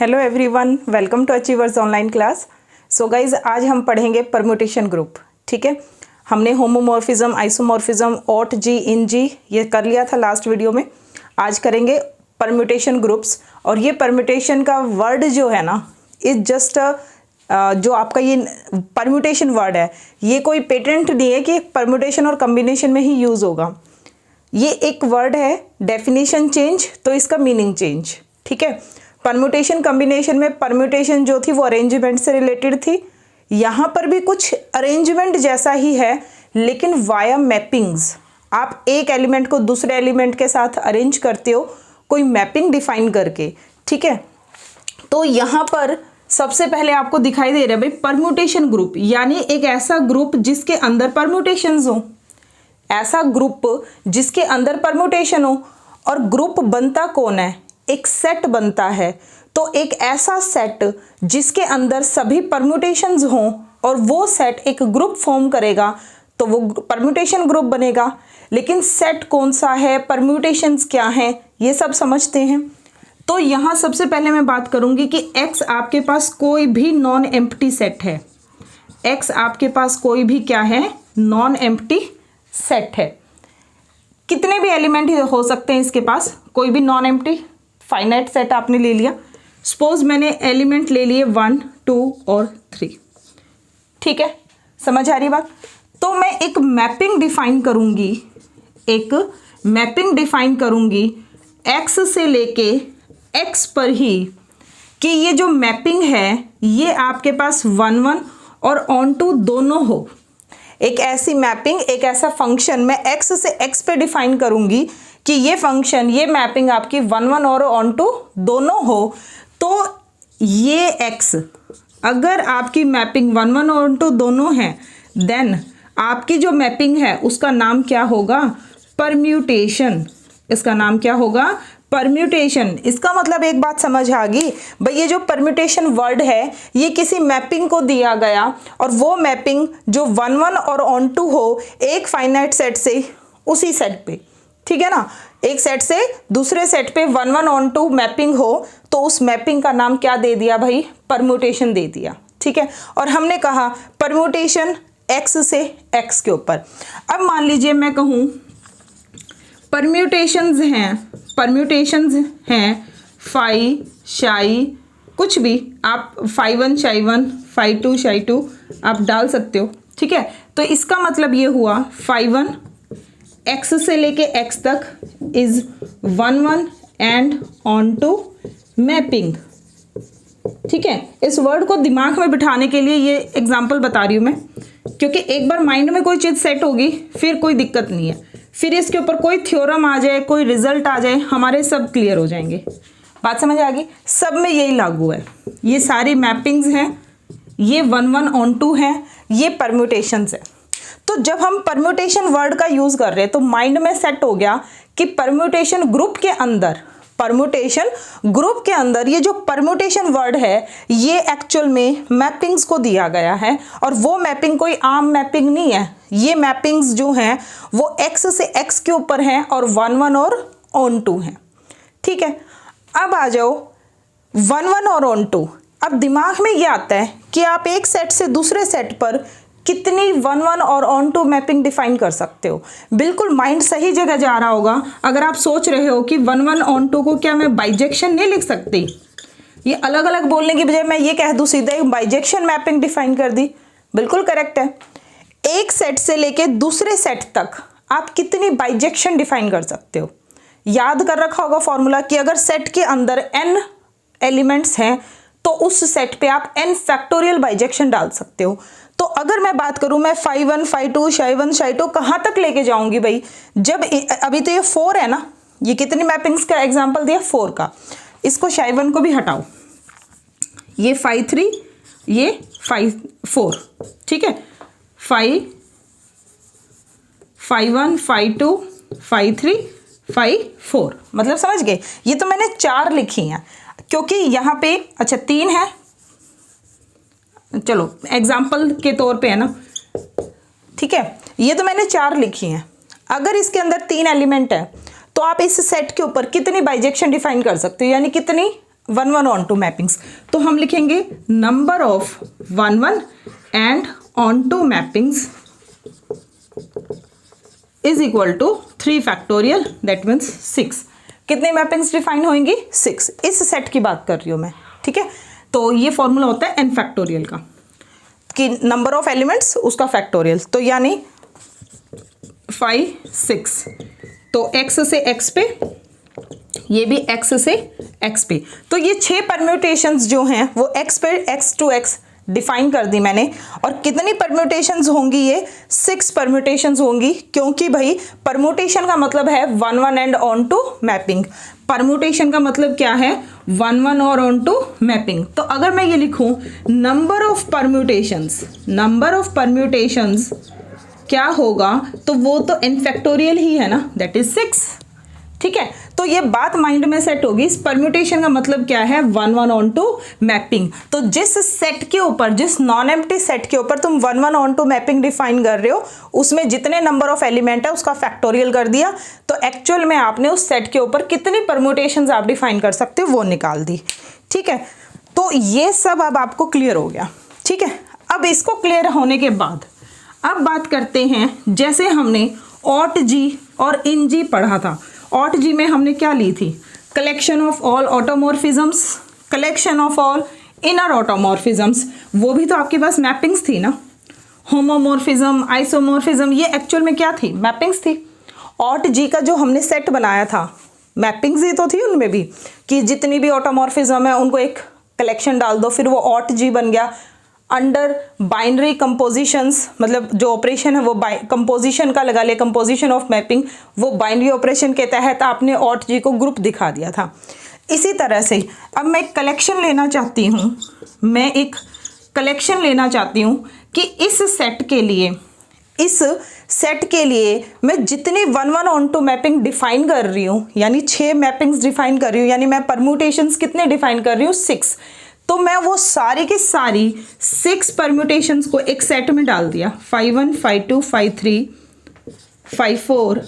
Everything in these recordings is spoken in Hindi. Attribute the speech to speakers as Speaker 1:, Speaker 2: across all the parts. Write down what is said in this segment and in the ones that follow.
Speaker 1: Hello everyone, welcome to achievers online class. So guys, आज हम पढ़ेंगे परम्यूटेशन ग्रुप। ठीक है, हमने homomorphism, isomorphism, aut G, in G ये कर लिया था लास्ट वीडियो में। आज करेंगे परम्यूटेशन ग्रुप्स। और ये परम्यूटेशन का वर्ड जो है ना, इज जस्ट जो आपका ये परम्यूटेशन वर्ड है, ये कोई पेटेंट नहीं है कि परम्यूटेशन और कम्बिनेशन में ही यूज़ होगा। ये एक वर्ड है, डेफिनेशन चेंज तो इसका मीनिंग चेंज। ठीक है, परम्यूटेशन कम्बिनेशन में परम्यूटेशन जो थी वो अरेंजमेंट से रिलेटेड थी। यहाँ पर भी कुछ अरेंजमेंट जैसा ही है, लेकिन वाया मैपिंग्स। आप एक एलिमेंट को दूसरे एलिमेंट के साथ अरेंज करते हो कोई मैपिंग डिफाइन करके। ठीक है, तो यहाँ पर सबसे पहले आपको दिखाई दे रहा है भाई परम्यूटेशन ग्रुप, यानी एक ऐसा ग्रुप जिसके अंदर परम्यूटेशंस हो। ऐसा ग्रुप जिसके अंदर परम्यूटेशन हो। और ग्रुप बनता कौन है? एक सेट बनता है। तो एक ऐसा सेट जिसके अंदर सभी परम्यूटेशंस हों और वो सेट एक ग्रुप फॉर्म करेगा तो वो परम्यूटेशन ग्रुप बनेगा। लेकिन सेट कौन सा है, परम्यूटेशंस क्या हैं, ये सब समझते हैं। तो यहाँ सबसे पहले मैं बात करूँगी कि X आपके पास कोई भी नॉन एम्प्टी सेट है। X आपके पास कोई भी क्या है? नॉन एम्प्टी सेट है। कितने भी एलिमेंट हो सकते हैं इसके पास, कोई भी नॉन एम्प्टी फाइनाइट सेट आपने ले लिया। सपोज मैंने एलिमेंट ले लिए 1, 2 और 3। ठीक है, समझ आ रही बात? तो मैं एक मैपिंग डिफाइन करूंगी, X से लेके X पर ही, कि ये जो मैपिंग है ये आपके पास 1, 1 और ऑन टू दोनों हो। एक ऐसी मैपिंग, एक ऐसा फंक्शन मैं X से X पे डिफाइन करूंगी कि ये फंक्शन, ये मैपिंग आपकी 1, 1 और ऑन टू दोनों हो। तो ये X अगर आपकी मैपिंग 1, 1 ऑन टू दोनों है, देन आपकी जो मैपिंग है उसका नाम क्या होगा? परम्यूटेशन। इसका नाम क्या होगा? परम्यूटेशन। इसका मतलब एक बात समझ आ गई भाई, ये जो परम्यूटेशन वर्ड है ये किसी मैपिंग को दिया गया और वो मैपिंग जो 1, 1 और ऑन टू हो एक फाइनाइट सेट से उसी सेट पे। ठीक है ना, एक सेट से दूसरे सेट पे 1, 1 ऑन टू मैपिंग हो तो उस मैपिंग का नाम क्या दे दिया भाई? परम्यूटेशन दे दिया। ठीक है, और हमने कहा परम्यूटेशन X से X के ऊपर। अब मान लीजिए मैं कहूँ परम्यूटेशंस हैं फाई, शाई, कुछ भी आप फाई 1 शाई 1, फाई 2 शाई 2 आप डाल सकते हो। ठीक है, तो इसका मतलब ये हुआ फाई 1 X से लेके X तक is 1, 1 and onto mapping. ठीक है, इस वर्ड को दिमाग में बिठाने के लिए ये एग्जांपल बता रही हूँ मैं, क्योंकि एक बार माइंड में कोई चीज़ सेट होगी फिर कोई दिक्कत नहीं है। फिर इसके ऊपर कोई थ्योरम आ जाए, कोई रिजल्ट आ जाए, हमारे सब क्लियर हो जाएंगे। बात समझ आ गई? सब में यही लागू है। ये सारी मैपिंग्स हैं, ये 1, 1 ऑन टू है, ये परम्यूटेशंस है। तो जब हम परम्यूटेशन वर्ड का यूज़ कर रहे हैं तो माइंड में सेट हो गया कि परम्यूटेशन ग्रुप के अंदर ये जो परम्यूटेशन वर्ड है ये एक्चुअल में मैपिंग्स को दिया गया है। और वो मैपिंग कोई आम मैपिंग नहीं है, ये मैपिंग्स जो हैं वो X से X के ऊपर हैं और 1, 1 और ऑन टू हैं। ठीक है, अब आ जाओ 1, 1 और ऑन टू। अब दिमाग में ये आता है कि आप एक सेट से दूसरे सेट पर कितनी 1, 1 और ऑन टू मैपिंग डिफाइन कर सकते हो। बिल्कुल माइंड सही जगह जा रहा होगा अगर आप सोच रहे हो कि 1, 1 ऑन टू को क्या मैं बाइजेक्शन नहीं लिख सकती? ये अलग अलग बोलने की बजाय मैं ये कह दूं सीधा एक बाइजेक्शन मैपिंग डिफाइन कर दी। बिल्कुल करेक्ट है। एक सेट से लेके दूसरे सेट तक आप कितनी बाइजेक्शन डिफाइन कर सकते हो? याद कर रखा होगा फॉर्मूला कि अगर सेट के अंदर n एलिमेंट्स हैं तो उस सेट पे आप n फैक्टोरियल बाइजेक्शन डाल सकते हो। तो अगर मैं बात करूं, मैं फाई 1, फाई 2, शाई 1, शाई 2 कहाँ तक लेके जाऊंगी भाई? जब अभी तो ये 4 है ना, ये कितनी मैपिंग्स का एग्जांपल दिया? 4 का। इसको शाई 1 को भी हटाओ, ये फाई 3, ये फाई 4। ठीक है, फाई 1, फाई 2, फाई 3, फाई 4, मतलब समझ गए? ये तो मैंने 4 लिखी हैं क्योंकि यहाँ पे अच्छा 3 है, चलो एग्जाम्पल के तौर पे है ना। ठीक है, ये तो मैंने 4 लिखी हैं। अगर इसके अंदर 3 एलिमेंट है तो आप इस सेट के ऊपर कितनी बाइजेक्शन डिफाइन कर सकते हो, यानी कितनी 1 ऑन टू मैपिंग्स, तो हम लिखेंगे number of 1 and onto mappings is equal to 3 factorial, that means 6। कितने मैपिंग्स डिफाइन होंगी? 6। इस सेट की बात कर रही हूँ मैं, ठीक है। तो ये फॉर्मूला होता है n फैक्टोरियल का, कि नंबर ऑफ एलिमेंट्स उसका फैक्टोरियल, तो यानी 5 6, तो x से x पे, ये भी x से x पे, तो ये 6 परम्यूटेशंस जो हैं वो x पे x टू x डिफाइन कर दी मैंने। और कितनी परम्यूटेशंस होंगी? ये 6 परम्यूटेशंस होंगी, क्योंकि भाई परम्यूटेशन का मतलब है 1 and onto mapping. Permutation का मतलब क्या है? 1 और ऑन टू मैपिंग। तो अगर मैं ये लिखूं नंबर ऑफ परम्यूटेशंस क्या होगा, तो वो तो n फैक्टोरियल ही है ना, दैट इज 6, ठीक है। तो ये बात माइंड में सेट होगी। इस परम्यूटेशन का मतलब क्या है? 1 ऑन टू मैपिंग। तो जिस सेट के ऊपर, जिस नॉन एम्प्टी सेट के ऊपर तुम 1 ऑन टू मैपिंग डिफाइन कर रहे हो, उसमें जितने नंबर ऑफ एलिमेंट है उसका फैक्टोरियल कर दिया, तो एक्चुअल में आपने उस सेट के ऊपर कितनी परम्यूटेशंस आप डिफाइन कर सकते हो वो निकाल दी, ठीक है। तो ये सब अब आपको क्लियर हो गया, ठीक है। अब इसको क्लियर होने के बाद अब बात करते हैं, जैसे हमने ऑट जी और इन जी पढ़ा था। ऑट जी में हमने क्या ली थी? Collection of all automorphisms, collection of all inner automorphisms, वो भी तो आपके पास मैपिंग्स थी ना। होमोमॉर्फिज्म, आइसोमॉर्फिज्म, ये एक्चुअल में क्या थी? मैपिंग्स थी। ऑट जी का जो हमने सेट बनाया था, मैपिंग्स ही तो थी उनमें भी, कि जितनी भी ऑटोमॉर्फिज्म है उनको एक कलेक्शन डाल दो, फिर वो ऑट जी बन गया। अंडर बाइनरी कंपोजिशंस, मतलब जो ऑपरेशन है वो कंपोजिशन का लगा लिया, कंपोजिशन ऑफ मैपिंग, वो बाइनरी ऑपरेशन के तहत आपने ऑट जी को ग्रुप दिखा दिया था। इसी तरह से अब मैं एक कलेक्शन लेना चाहती हूँ, कि इस सेट के लिए मैं जितनी 1 ऑन टू मैपिंग डिफाइन कर रही हूँ, यानी 6 मैपिंग्स डिफाइन कर रही हूँ, यानी मैं परम्यूटेशंस कितने डिफाइन कर रही हूँ? 6। तो मैं वो सारी की सारी 6 परम्यूटेशंस को एक सेट में डाल दिया, 5 1 5 2 5 3 5 4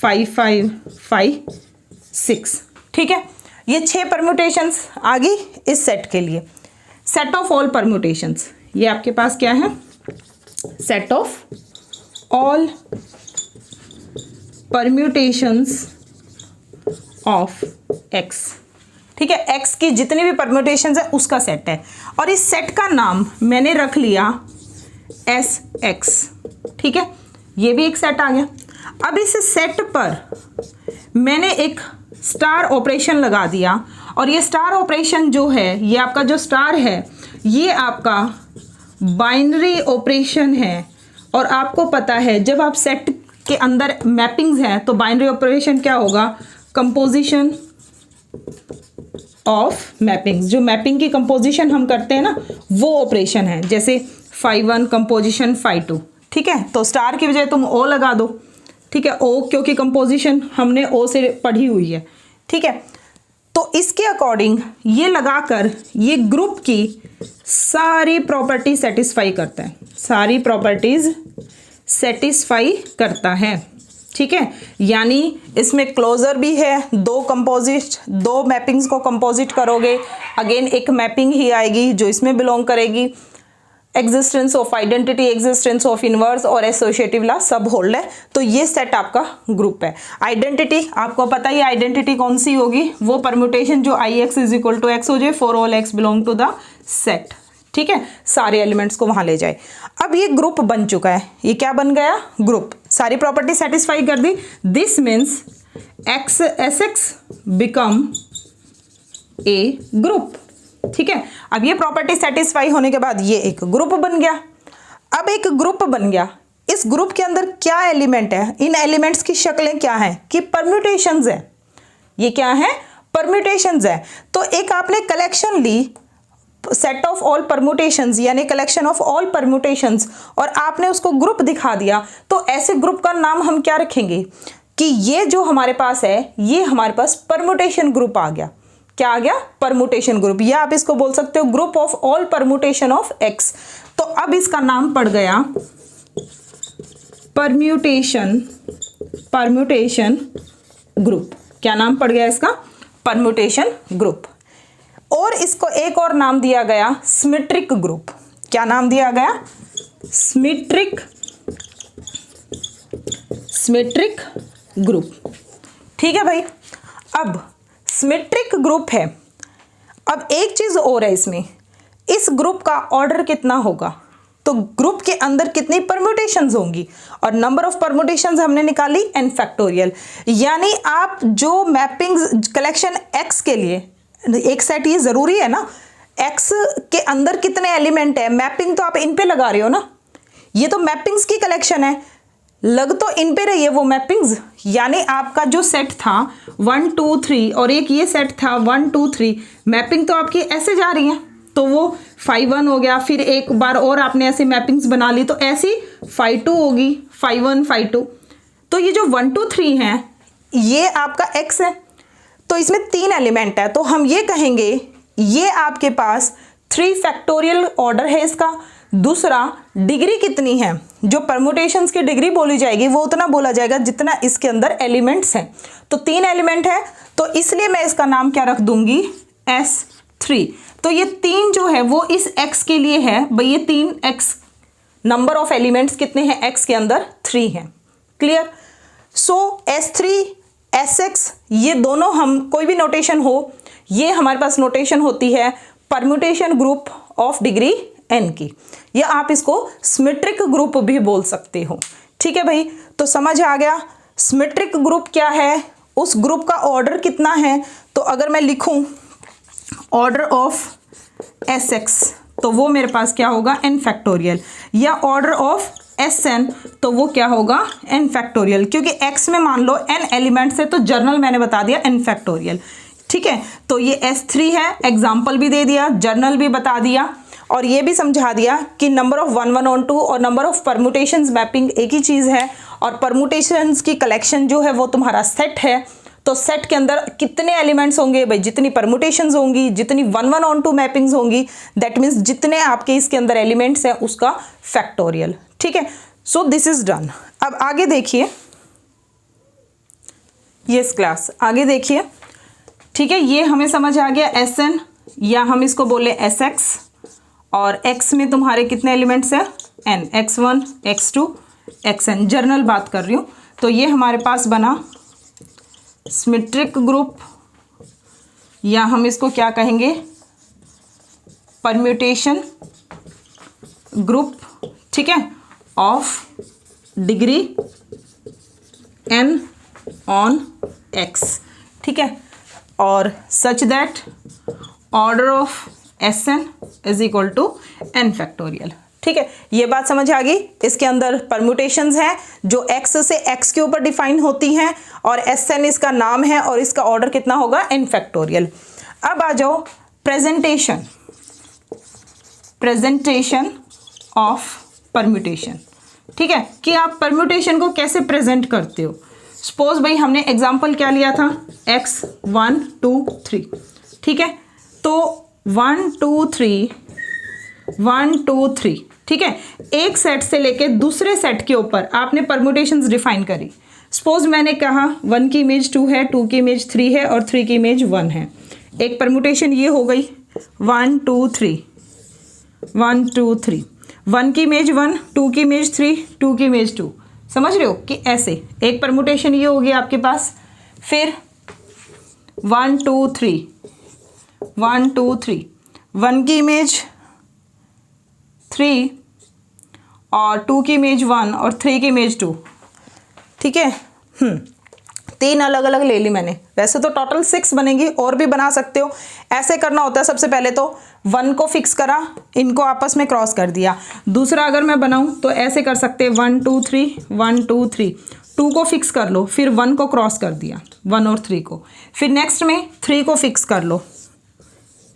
Speaker 1: 5 5 5 6, ठीक है। ये 6 परम्यूटेशंस आ गई इस सेट के लिए। सेट ऑफ ऑल परम्यूटेशंस, ये आपके पास क्या है? Set of all permutations of x, ठीक है। x की जितनी भी परम्यूटेशंस है उसका सेट है, और इस सेट का नाम मैंने रख लिया SX, ठीक है। ये भी एक सेट आ गया। अब इस सेट पर मैंने एक स्टार ऑपरेशन लगा दिया, और ये स्टार ऑपरेशन जो है, ये आपका जो स्टार है, ये आपका बाइनरी ऑपरेशन है। और आपको पता है जब आप सेट के अंदर मैपिंग्स हैं तो बाइनरी ऑपरेशन क्या होगा? कंपोजिशन ऑफ मैपिंग्स, जो मैपिंग की कंपोजिशन हम करते हैं ना, वो ऑपरेशन है। जैसे 5 1 कंपोजिशन 5 2, ठीक है। तो स्टार की बजाय तुम ओ लगा दो, ठीक है, ओ, क्योंकि कंपोजिशन हमने ओ से पढ़ी हुई है, ठीक है। तो इसके अकॉर्डिंग ये लगाकर ये ग्रुप की सारी प्रॉपर्टी सेटिस्फाई करता है, सारी प्रॉपर्टीज सेटिस्फाई करता है, ठीक है। यानी इसमें क्लोजर भी है, दो मैपिंग्स को कंपोजिट करोगे, अगेन एक मैपिंग ही आएगी जो इसमें बिलोंग करेगी। Existence of identity, existence of inverse और एसोसिएटिव ला सब होल्ड है। तो ये सेट आपका ग्रुप है। आइडेंटिटी आपको पता ही, आइडेंटिटी कौन सी होगी? वो परम्यूटेशन जो ix is equal to x हो जाए for all x belong to the set, ठीक है, सारे एलिमेंट्स को वहां ले जाए। अब ये ग्रुप बन चुका है, ये क्या बन गया? ग्रुप। सारी प्रॉपर्टी सेटिस्फाई कर दी। This means SX become a group, ठीक है। अब ये प्रॉपर्टी सेटिस्फाई होने के बाद ये एक ग्रुप बन गया। अब एक ग्रुप बन गया, इस ग्रुप के अंदर क्या एलिमेंट है? इन एलिमेंट्स की शक्लें क्या हैं? कि परम्यूटेशंस है। ये क्या है? परम्यूटेशंस है। तो एक आपने कलेक्शन ली, सेट ऑफ ऑल परम्यूटेशंस, यानी कलेक्शन ऑफ ऑल परम्यूटेशंस, और आपने उसको ग्रुप दिखा दिया। तो ऐसे ग्रुप का नाम हम क्या रखेंगे? कि ये जो हमारे पास है, ये हमारे पास परम्यूटेशन ग्रुप आ गया। क्या आ गया? Permutation group. या आप इसको बोल सकते हो group of all permutation of x। तो अब इसका नाम पड़ गया परम्यूटेशन ग्रुप। क्या नाम पड़ गया इसका? Permutation group. और इसको एक और नाम दिया गया सिमेट्रिक ग्रुप। क्या नाम दिया गया? Symmetric group. ठीक है भाई। अब सिमेट्रिक ग्रुप है। अब एक चीज और है इसमें, इस ग्रुप का ऑर्डर कितना होगा, तो ग्रुप के अंदर कितनी परम्यूटेशंस होंगी, और नंबर ऑफ परम्यूटेशंस हमने निकाली n फैक्टोरियल। यानी आप जो मैपिंग कलेक्शन x के लिए एक सेट, ये जरूरी है ना, x के अंदर कितने एलिमेंट है, मैपिंग तो आप इन पे लगा रहे हो ना, ये तो मैपिंग्स की कलेक्शन है, लग तो इन पे रही है वो मैपिंग्स। यानी आपका जो सेट था 1 2 3 और एक ये सेट था 1 2 3, मैपिंग तो आपकी ऐसे जा रही है, तो वो 5 1 हो गया, फिर एक बार और आपने ऐसे मैपिंग्स बना ली तो ऐसी 5 2 होगी, 5 1 5 2। तो ये जो 1 2 3 है ये आपका x है, तो इसमें 3 एलिमेंट है, तो हम ये कहेंगे ये आपके पास 3 फैक्टोरियल ऑर्डर है इसका। दूसरा, डिग्री कितनी है, जो परम्यूटेशंस की डिग्री बोली जाएगी वो उतना बोला जाएगा जितना इसके अंदर एलिमेंट्स हैं। तो 3 एलिमेंट है, तो इसलिए मैं इसका नाम क्या रख दूंगी, S3। तो ये 3 जो है वो इस x के लिए है भाई, ये 3x नंबर ऑफ एलिमेंट्स कितने हैं x के अंदर, 3 हैं। क्लियर? सो S3 SX ये दोनों, हम कोई भी नोटेशन हो, ये हमारे पास नोटेशन होती है permutation group of degree n की, या आप इसको सिमेट्रिक ग्रुप भी बोल सकते हो। ठीक है भाई, तो समझ आ गया सिमेट्रिक ग्रुप क्या है, उस ग्रुप का ऑर्डर कितना है। तो अगर मैं लिखूं ऑर्डर ऑफ SX तो वो मेरे पास क्या होगा, n फैक्टोरियल, या ऑर्डर ऑफ SN तो वो क्या होगा, n फैक्टोरियल, क्योंकि x में मान लो n एलिमेंट्स है तो जर्नल मैंने बता दिया n फैक्टोरियल। ठीक है, तो ये S3 है, एग्जाम्पल भी दे दिया, जर्नल भी बता दिया, और ये भी समझा दिया कि नंबर ऑफ 1 1 on 2 और नंबर ऑफ परम्यूटेशंस मैपिंग एक ही चीज़ है, और परम्यूटेशंस की कलेक्शन जो है वो तुम्हारा सेट है। तो सेट के अंदर कितने एलिमेंट्स होंगे भाई, जितनी परम्यूटेशंस होंगी, जितनी 1 1 on 2 मैपिंग्स होंगी, दैट मीन्स जितने आपके इसके अंदर एलिमेंट्स हैं उसका फैक्टोरियल। ठीक है, सो दिस इज डन। अब आगे देखिए, यस क्लास आगे देखिए। ठीक है, ये हमें समझ आ गया SN, या हम इसको बोले SX, और x में तुम्हारे कितने एलिमेंट्स हैं, n, x1 x2 xn, journal बात कर रही हूँ। तो ये हमारे पास बना सिमेट्रिक ग्रुप, या हम इसको क्या कहेंगे, परम्यूटेशन ग्रुप। ठीक है, of degree n on x। ठीक है, और such that order of SN is equal to n factorial. ठीक है, ये बात समझ आ गई। इसके अंदर परम्यूटेशंस हैं जो x से x के ऊपर डिफाइन होती हैं, और SN इसका नाम है, और इसका ऑर्डर कितना होगा, n फैक्टोरियल। अब आ जाओ प्रेजेंटेशन ऑफ परम्यूटेशन। ठीक है, कि आप परम्यूटेशन को कैसे प्रेजेंट करते हो। सपोज भाई हमने एग्जाम्पल क्या लिया था, x 1 2 3। ठीक है, तो 1 2 3 1 2 3। ठीक है, एक सेट से लेके दूसरे सेट के ऊपर आपने परम्यूटेशंस डिफाइन करी। सपोज मैंने कहा 1 की इमेज 2 है, 2 की इमेज 3 है, और 3 की इमेज 1 है। एक परम्यूटेशन ये हो गई 1 2 3 1 2 3, 1 की इमेज 1, 2 की इमेज 3, 2 की इमेज 2। समझ रहे हो कि ऐसे एक परम्यूटेशन ये होगी आपके पास। फिर 1 2 3 1 2 3, 1 की इमेज 3 और 2 की इमेज 1 और 3 की इमेज 2। ठीक है, 3 अलग अलग ले ली मैंने। वैसे तो टोटल 6 बनेगी, और भी बना सकते हो। ऐसे करना होता है, सबसे पहले तो 1 को फिक्स करा, इनको आपस में क्रॉस कर दिया। दूसरा अगर मैं बनाऊं तो ऐसे कर सकते हैं 1 2 3 1 2 3, 2 को फिक्स कर लो, फिर 1 को क्रॉस कर दिया, 1 और 3 को। फिर नेक्स्ट में 3 को फिक्स कर लो,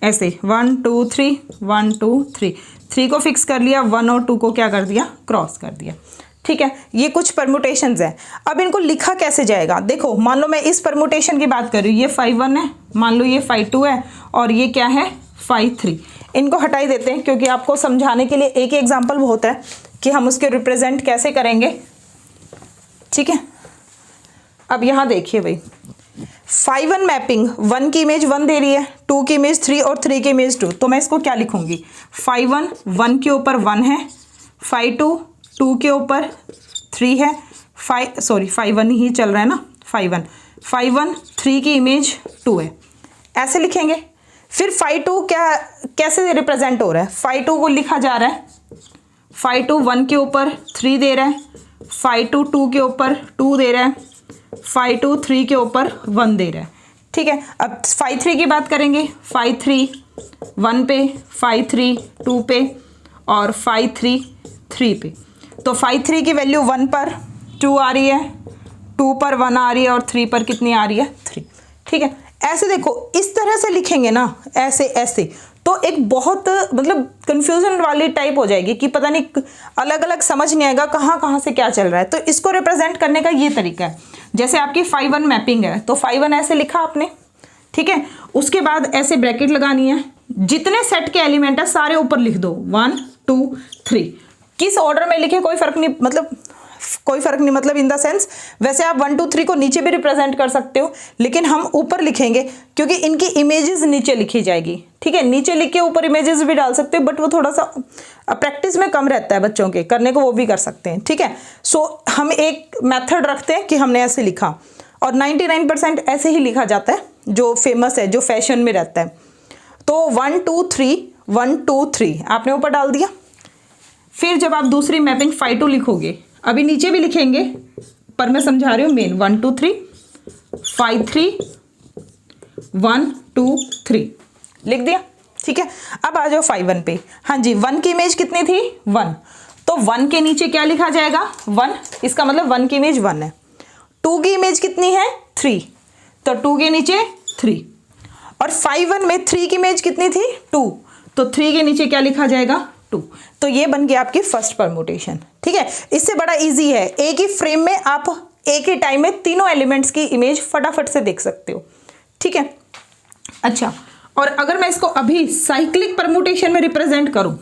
Speaker 1: ऐसे 1 2 3 1 2 3, 3 को फिक्स कर लिया, 1 और 2 को क्या कर दिया, क्रॉस कर दिया। ठीक है, ये कुछ परम्यूटेशंस हैं। अब इनको लिखा कैसे जाएगा, देखो मान लो मैं इस परम्यूटेशन की बात कर रही हूँ, ये 5 1 है, मान लो ये 5 2 है, और ये क्या है 5 3। इनको हटाई देते हैं, क्योंकि आपको समझाने के लिए एक ही एग्जाम्पल बहुत है कि हम उसके रिप्रेजेंट कैसे करेंगे। ठीक है, अब यहाँ देखिए भाई, 5-1 मैपिंग 1 की इमेज 1 दे रही है, 2 की इमेज 3 और 3 की इमेज 2, तो मैं इसको क्या लिखूंगी 5-1 1 के ऊपर 1 है, 5-2 2 के ऊपर 3 है, 5-1 ही चल रहा है ना, 5-1 3 की इमेज 2 है, ऐसे लिखेंगे। फिर 5-2 क्या कैसे रिप्रेजेंट हो रहा है, 5-2 को लिखा जा रहा है 5-2 1 के ऊपर 3 दे रहा है, 5-2 2 के ऊपर 2 दे रहा है, 5-2 3 के ऊपर 1 दे रहा है। ठीक है, अब 5-3 की बात करेंगे, 5-3 1 पे, 5-3 2 पे और 5-3 3 पे। तो 5-3 की वैल्यू 1 पर 2 आ रही है, 2 पर 1 आ रही है और 3 पर कितनी आ रही है 3। ठीक है, ऐसे देखो इस तरह से लिखेंगे ना, ऐसे ऐसे, तो एक बहुत मतलब कंफ्यूजन वाली टाइप हो जाएगी कि पता नहीं अलग अलग समझ नहीं आएगा कहाँ कहाँ से क्या चल रहा है। तो इसको रिप्रेजेंट करने का ये तरीका है, जैसे आपकी 5-1 मैपिंग है तो 5-1 ऐसे लिखा आपने। ठीक है, उसके बाद ऐसे ब्रैकेट लगानी है, जितने सेट के एलिमेंट है सारे ऊपर लिख दो 1 2 3। किस ऑर्डर में लिखे कोई फर्क नहीं, मतलब इन द सेंस वैसे आप 1 2 3 को नीचे भी रिप्रेजेंट कर सकते हो, लेकिन हम ऊपर लिखेंगे क्योंकि इनकी इमेजेस नीचे लिखी जाएगी। ठीक है, नीचे लिख के ऊपर इमेजेस भी डाल सकते हो, बट वो थोड़ा सा प्रैक्टिस में कम रहता है बच्चों के करने को, वो भी कर सकते हैं। ठीक है, सो हम एक मेथड रखते हैं कि हमने ऐसे लिखा, और 99% ऐसे ही लिखा जाता है जो फेमस है, जो फैशन में रहता है। तो 1 2 3 1 2 3 आपने ऊपर डाल दिया। फिर जब आप दूसरी मैपिंग 5-2 लिखोगे, अभी नीचे भी लिखेंगे पर मैं समझा रही हूँ मेन, 1 2 3 5-3 1 2 3 लिख दिया। ठीक है, अब आ जाओ 5-1 पे। हाँ जी, 1 की इमेज कितनी थी 1, तो 1 के नीचे क्या लिखा जाएगा 1, इसका मतलब 1 की इमेज 1 है। 2 की इमेज कितनी है 3, तो 2 के नीचे 3, और 5-1 में 3 की इमेज कितनी थी 2, तो 3 के नीचे क्या लिखा जाएगा 2। तो ये बन गया आपकी फर्स्ट परमुटेशन। ठीक है, इससे बड़ा इजी है, एक ही फ्रेम में आप एक ही टाइम में तीनों एलिमेंट्स की इमेज फटाफट से देख सकते हो। ठीक है, अच्छा, और अगर मैं इसको अभी साइक्लिक परमुटेशन में रिप्रेजेंट करूं,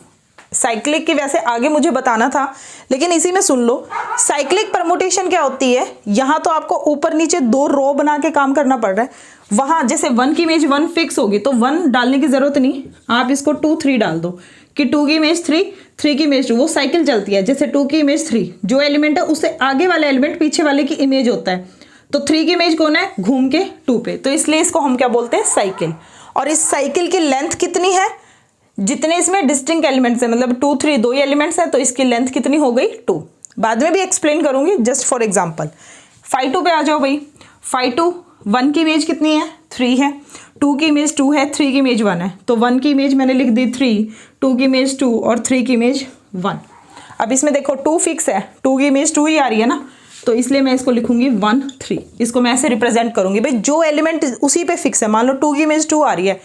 Speaker 1: साइक्लिक की वैसे आगे मुझे बताना था लेकिन इसी में सुन लो। साइक्लिक परमुटेशन क्या होती है, यहाँ तो आपको ऊपर नीचे 2 रो बना के काम करना पड़ रहा है, वहाँ जैसे 1 की इमेज 1 फिक्स होगी तो 1 डालने की जरूरत नहीं, आप इसको 2 3 डाल दो कि 2 की इमेज 3 3 की इमेज 2, वो साइकिल चलती है। जैसे 2 की इमेज 3, जो एलिमेंट है उससे आगे वाला एलिमेंट पीछे वाले की इमेज होता है, तो 3 की इमेज कौन है घूम के 2 पे, तो इसलिए इसको हम क्या बोलते हैं साइकिल। और इस साइकिल की लेंथ कितनी है, जितने इसमें डिस्टिंक्ट एलिमेंट्स है, मतलब 2 3 2 ही एलिमेंट्स हैं, तो इसकी लेंथ कितनी हो गई 2। बाद में भी एक्सप्लेन करूंगी, जस्ट फॉर एग्जांपल। 5-2 पे आ जाओ भाई। 5-2 1 की इमेज कितनी है 3 है, 2 की इमेज 2 है, 3 की इमेज 1 है, तो 1 की इमेज मैंने लिख दी 3, 2 की इमेज 2 और 3 की इमेज 1। अब इसमें देखो 2 फिक्स है, 2 की इमेज 2 ही आ रही है ना, तो इसलिए मैं इसको लिखूंगी 1 3। इसको मैं ऐसे रिप्रेजेंट करूंगी भाई, जो एलिमेंट उसी पे फिक्स है। मान लो 2 की इमेज 2 आ रही है,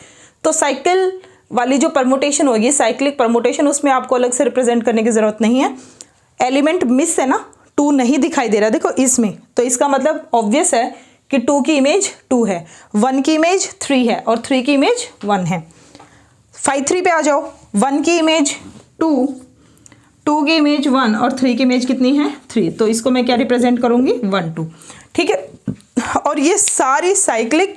Speaker 1: तो साइकिल वाली जो परमुटेशन होगी, साइक्लिक परमुटेशन, उसमें आपको अलग से रिप्रेजेंट करने की जरूरत नहीं है। एलिमेंट मिस है ना, 2 नहीं दिखाई दे रहा देखो इसमें, तो इसका मतलब ऑब्वियस है कि 2 की इमेज 2 है, 1 की इमेज 3 है और 3 की इमेज 1 है। 5-3 पे आ जाओ। 1 की इमेज 2, 2 की इमेज 1 और 3 की इमेज कितनी है 3, तो इसको मैं क्या रिप्रेजेंट करूंगी 1 2। ठीक है, और ये सारी साइक्लिक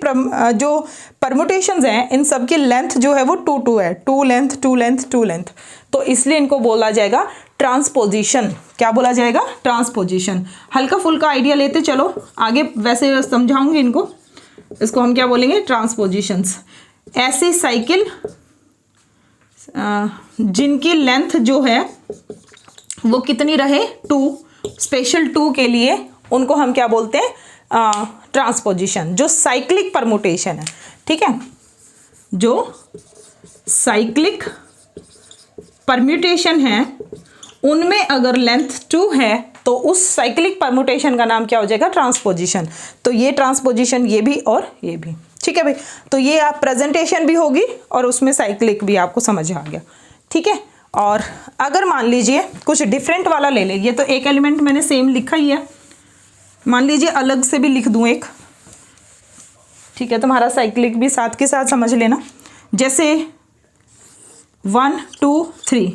Speaker 1: जो परमुटेशंस हैं, इन सब की लेंथ जो है वो 2 2 है, 2 लेंथ 2 लेंथ 2 लेंथ, तो इसलिए इनको बोला जाएगा ट्रांसपोजिशन। क्या बोला जाएगा ट्रांसपोजिशन। हल्का फुल्का आइडिया लेते चलो, आगे वैसे समझाऊंगी इनको। इसको हम क्या बोलेंगे ट्रांसपोजिशंस। ऐसी साइकिल जिनकी लेंथ जो है वो कितनी रहे 2, स्पेशल 2 के लिए उनको हम क्या बोलते हैं ट्रांसपोजिशन, जो साइक्लिक परमुटेशन है। ठीक है, जो साइक्लिक परम्यूटेशन है उनमें अगर लेंथ 2 है तो उस साइक्लिक परमुटेशन का नाम क्या हो जाएगा ट्रांसपोजिशन। तो ये ट्रांसपोजिशन, ये भी और ये भी। ठीक है भाई, तो ये आप प्रेजेंटेशन भी होगी और उसमें साइक्लिक भी आपको समझ आ गया। ठीक है, और अगर मान लीजिए कुछ डिफरेंट वाला ले ले, ये तो एक एलिमेंट मैंने सेम लिखा ही है, मान लीजिए अलग से भी लिख दूं एक। ठीक है, तुम्हारा साइक्लिक भी साथ के साथ समझ लेना। जैसे 1 2 3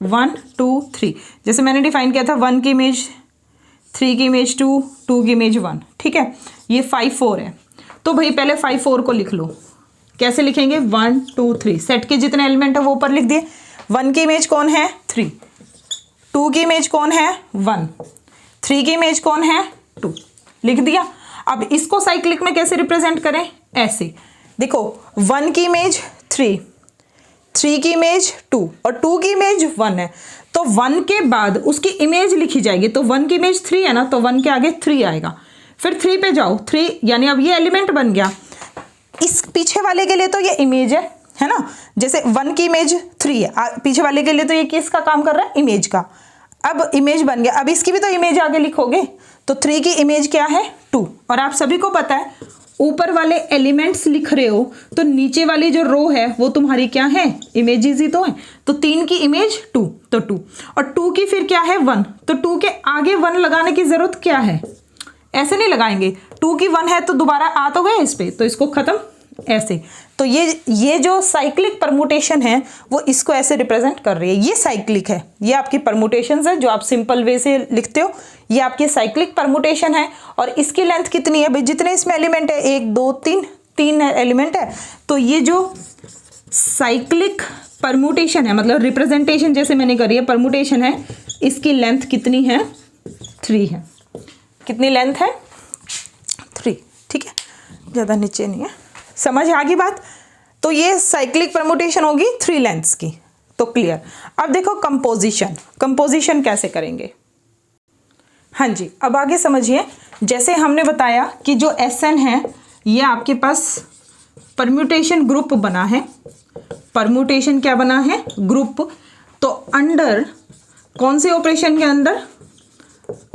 Speaker 1: 1 2 3, जैसे मैंने डिफाइन किया था 1 की इमेज 3 की इमेज 2 2 की इमेज 1। ठीक है, ये 5 4 है। तो भाई पहले 5 4 को लिख लो। कैसे लिखेंगे? 1 2 3, सेट के जितने एलिमेंट है वो ऊपर लिख दिए। 1 की इमेज कौन है? 3, 2 की इमेज कौन है? 1, 3 की इमेज कौन है? 2, लिख दिया। अब इसको साइक्लिक में कैसे रिप्रेजेंट करें? ऐसे देखो, 1 की इमेज 3, 3 की इमेज 2 और 2 की इमेज 1 है, तो 1 के बाद उसकी इमेज लिखी जाएगी। तो 1 की इमेज 3 है ना, तो 1 के आगे 3 आएगा। फिर 3 पे जाओ, 3 यानी अब ये एलिमेंट बन गया। इस पीछे वाले के लिए तो ये इमेज है ना, जैसे 1 की इमेज 3 है, पीछे वाले के लिए तो ये किसका काम कर रहा है? इमेज का। अब इमेज बन गया, अब इसकी भी तो इमेज आगे लिखोगे, तो 3 की इमेज क्या है? 2। और आप सभी को पता है ऊपर वाले एलिमेंट्स लिख रहे हो तो नीचे वाली जो रो है वो तुम्हारी क्या है? इमेजेस ही तो है। तो 3 की इमेज 2, तो 2, और 2 की फिर क्या है? 1, तो 2 के आगे 1 लगाने की जरूरत क्या है? ऐसे नहीं लगाएंगे, 2 की 1 है तो दोबारा आ तो गया इस पे, तो इसको खत्म ऐसे। तो ये जो साइक्लिक परमुटेशन है वो इसको ऐसे रिप्रेजेंट कर रही है। ये साइक्लिक है, ये आपकी परमुटेशंस है जो आप सिंपल वे से लिखते हो, ये आपकी साइक्लिक परमुटेशन है। और इसकी लेंथ कितनी है भाई? जितने इसमें एलिमेंट है, 1 2 3 एलिमेंट है, तो ये जो साइक्लिक परमुटेशन है, मतलब रिप्रेजेंटेशन जैसे मैंने करी है, परमुटेशन है, इसकी लेंथ कितनी है? 3 है। कितनी लेंथ है? 3, ठीक है, ज़्यादा नीचे नहीं है। समझ आ गई बात? तो ये साइक्लिक परमुटेशन होगी 3 लेंथ्स की। तो क्लियर। अब देखो कंपोजिशन कैसे करेंगे। हाँ जी, अब आगे समझिए। जैसे हमने बताया कि जो SN है ये आपके पास परम्यूटेशन ग्रुप बना है। परम्यूटेशन क्या बना है? ग्रुप। तो अंडर कौन से ऑपरेशन के अंदर?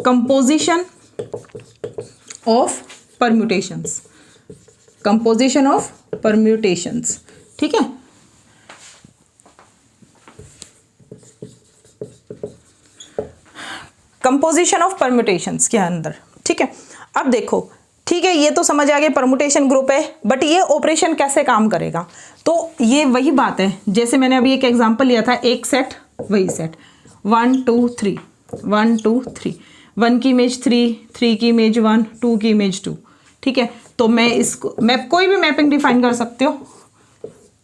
Speaker 1: Composition of permutations, composition of permutations, ठीक है। कंपोजिशन ऑफ परम्यूटेशंस के अंदर, ठीक है। अब देखो, ठीक है, ये तो समझ आ गया परम्यूटेशन ग्रुप है, बट ये ऑपरेशन कैसे काम करेगा? तो ये वही बात है, जैसे मैंने अभी एक एग्जांपल लिया था, एक सेट वही सेट 1 2 3 1 2 3, 1 की इमेज 3, 3 की इमेज 1, 2 की इमेज 2, ठीक है। तो मैं इसको कोई भी मैपिंग डिफाइन कर सकते हो।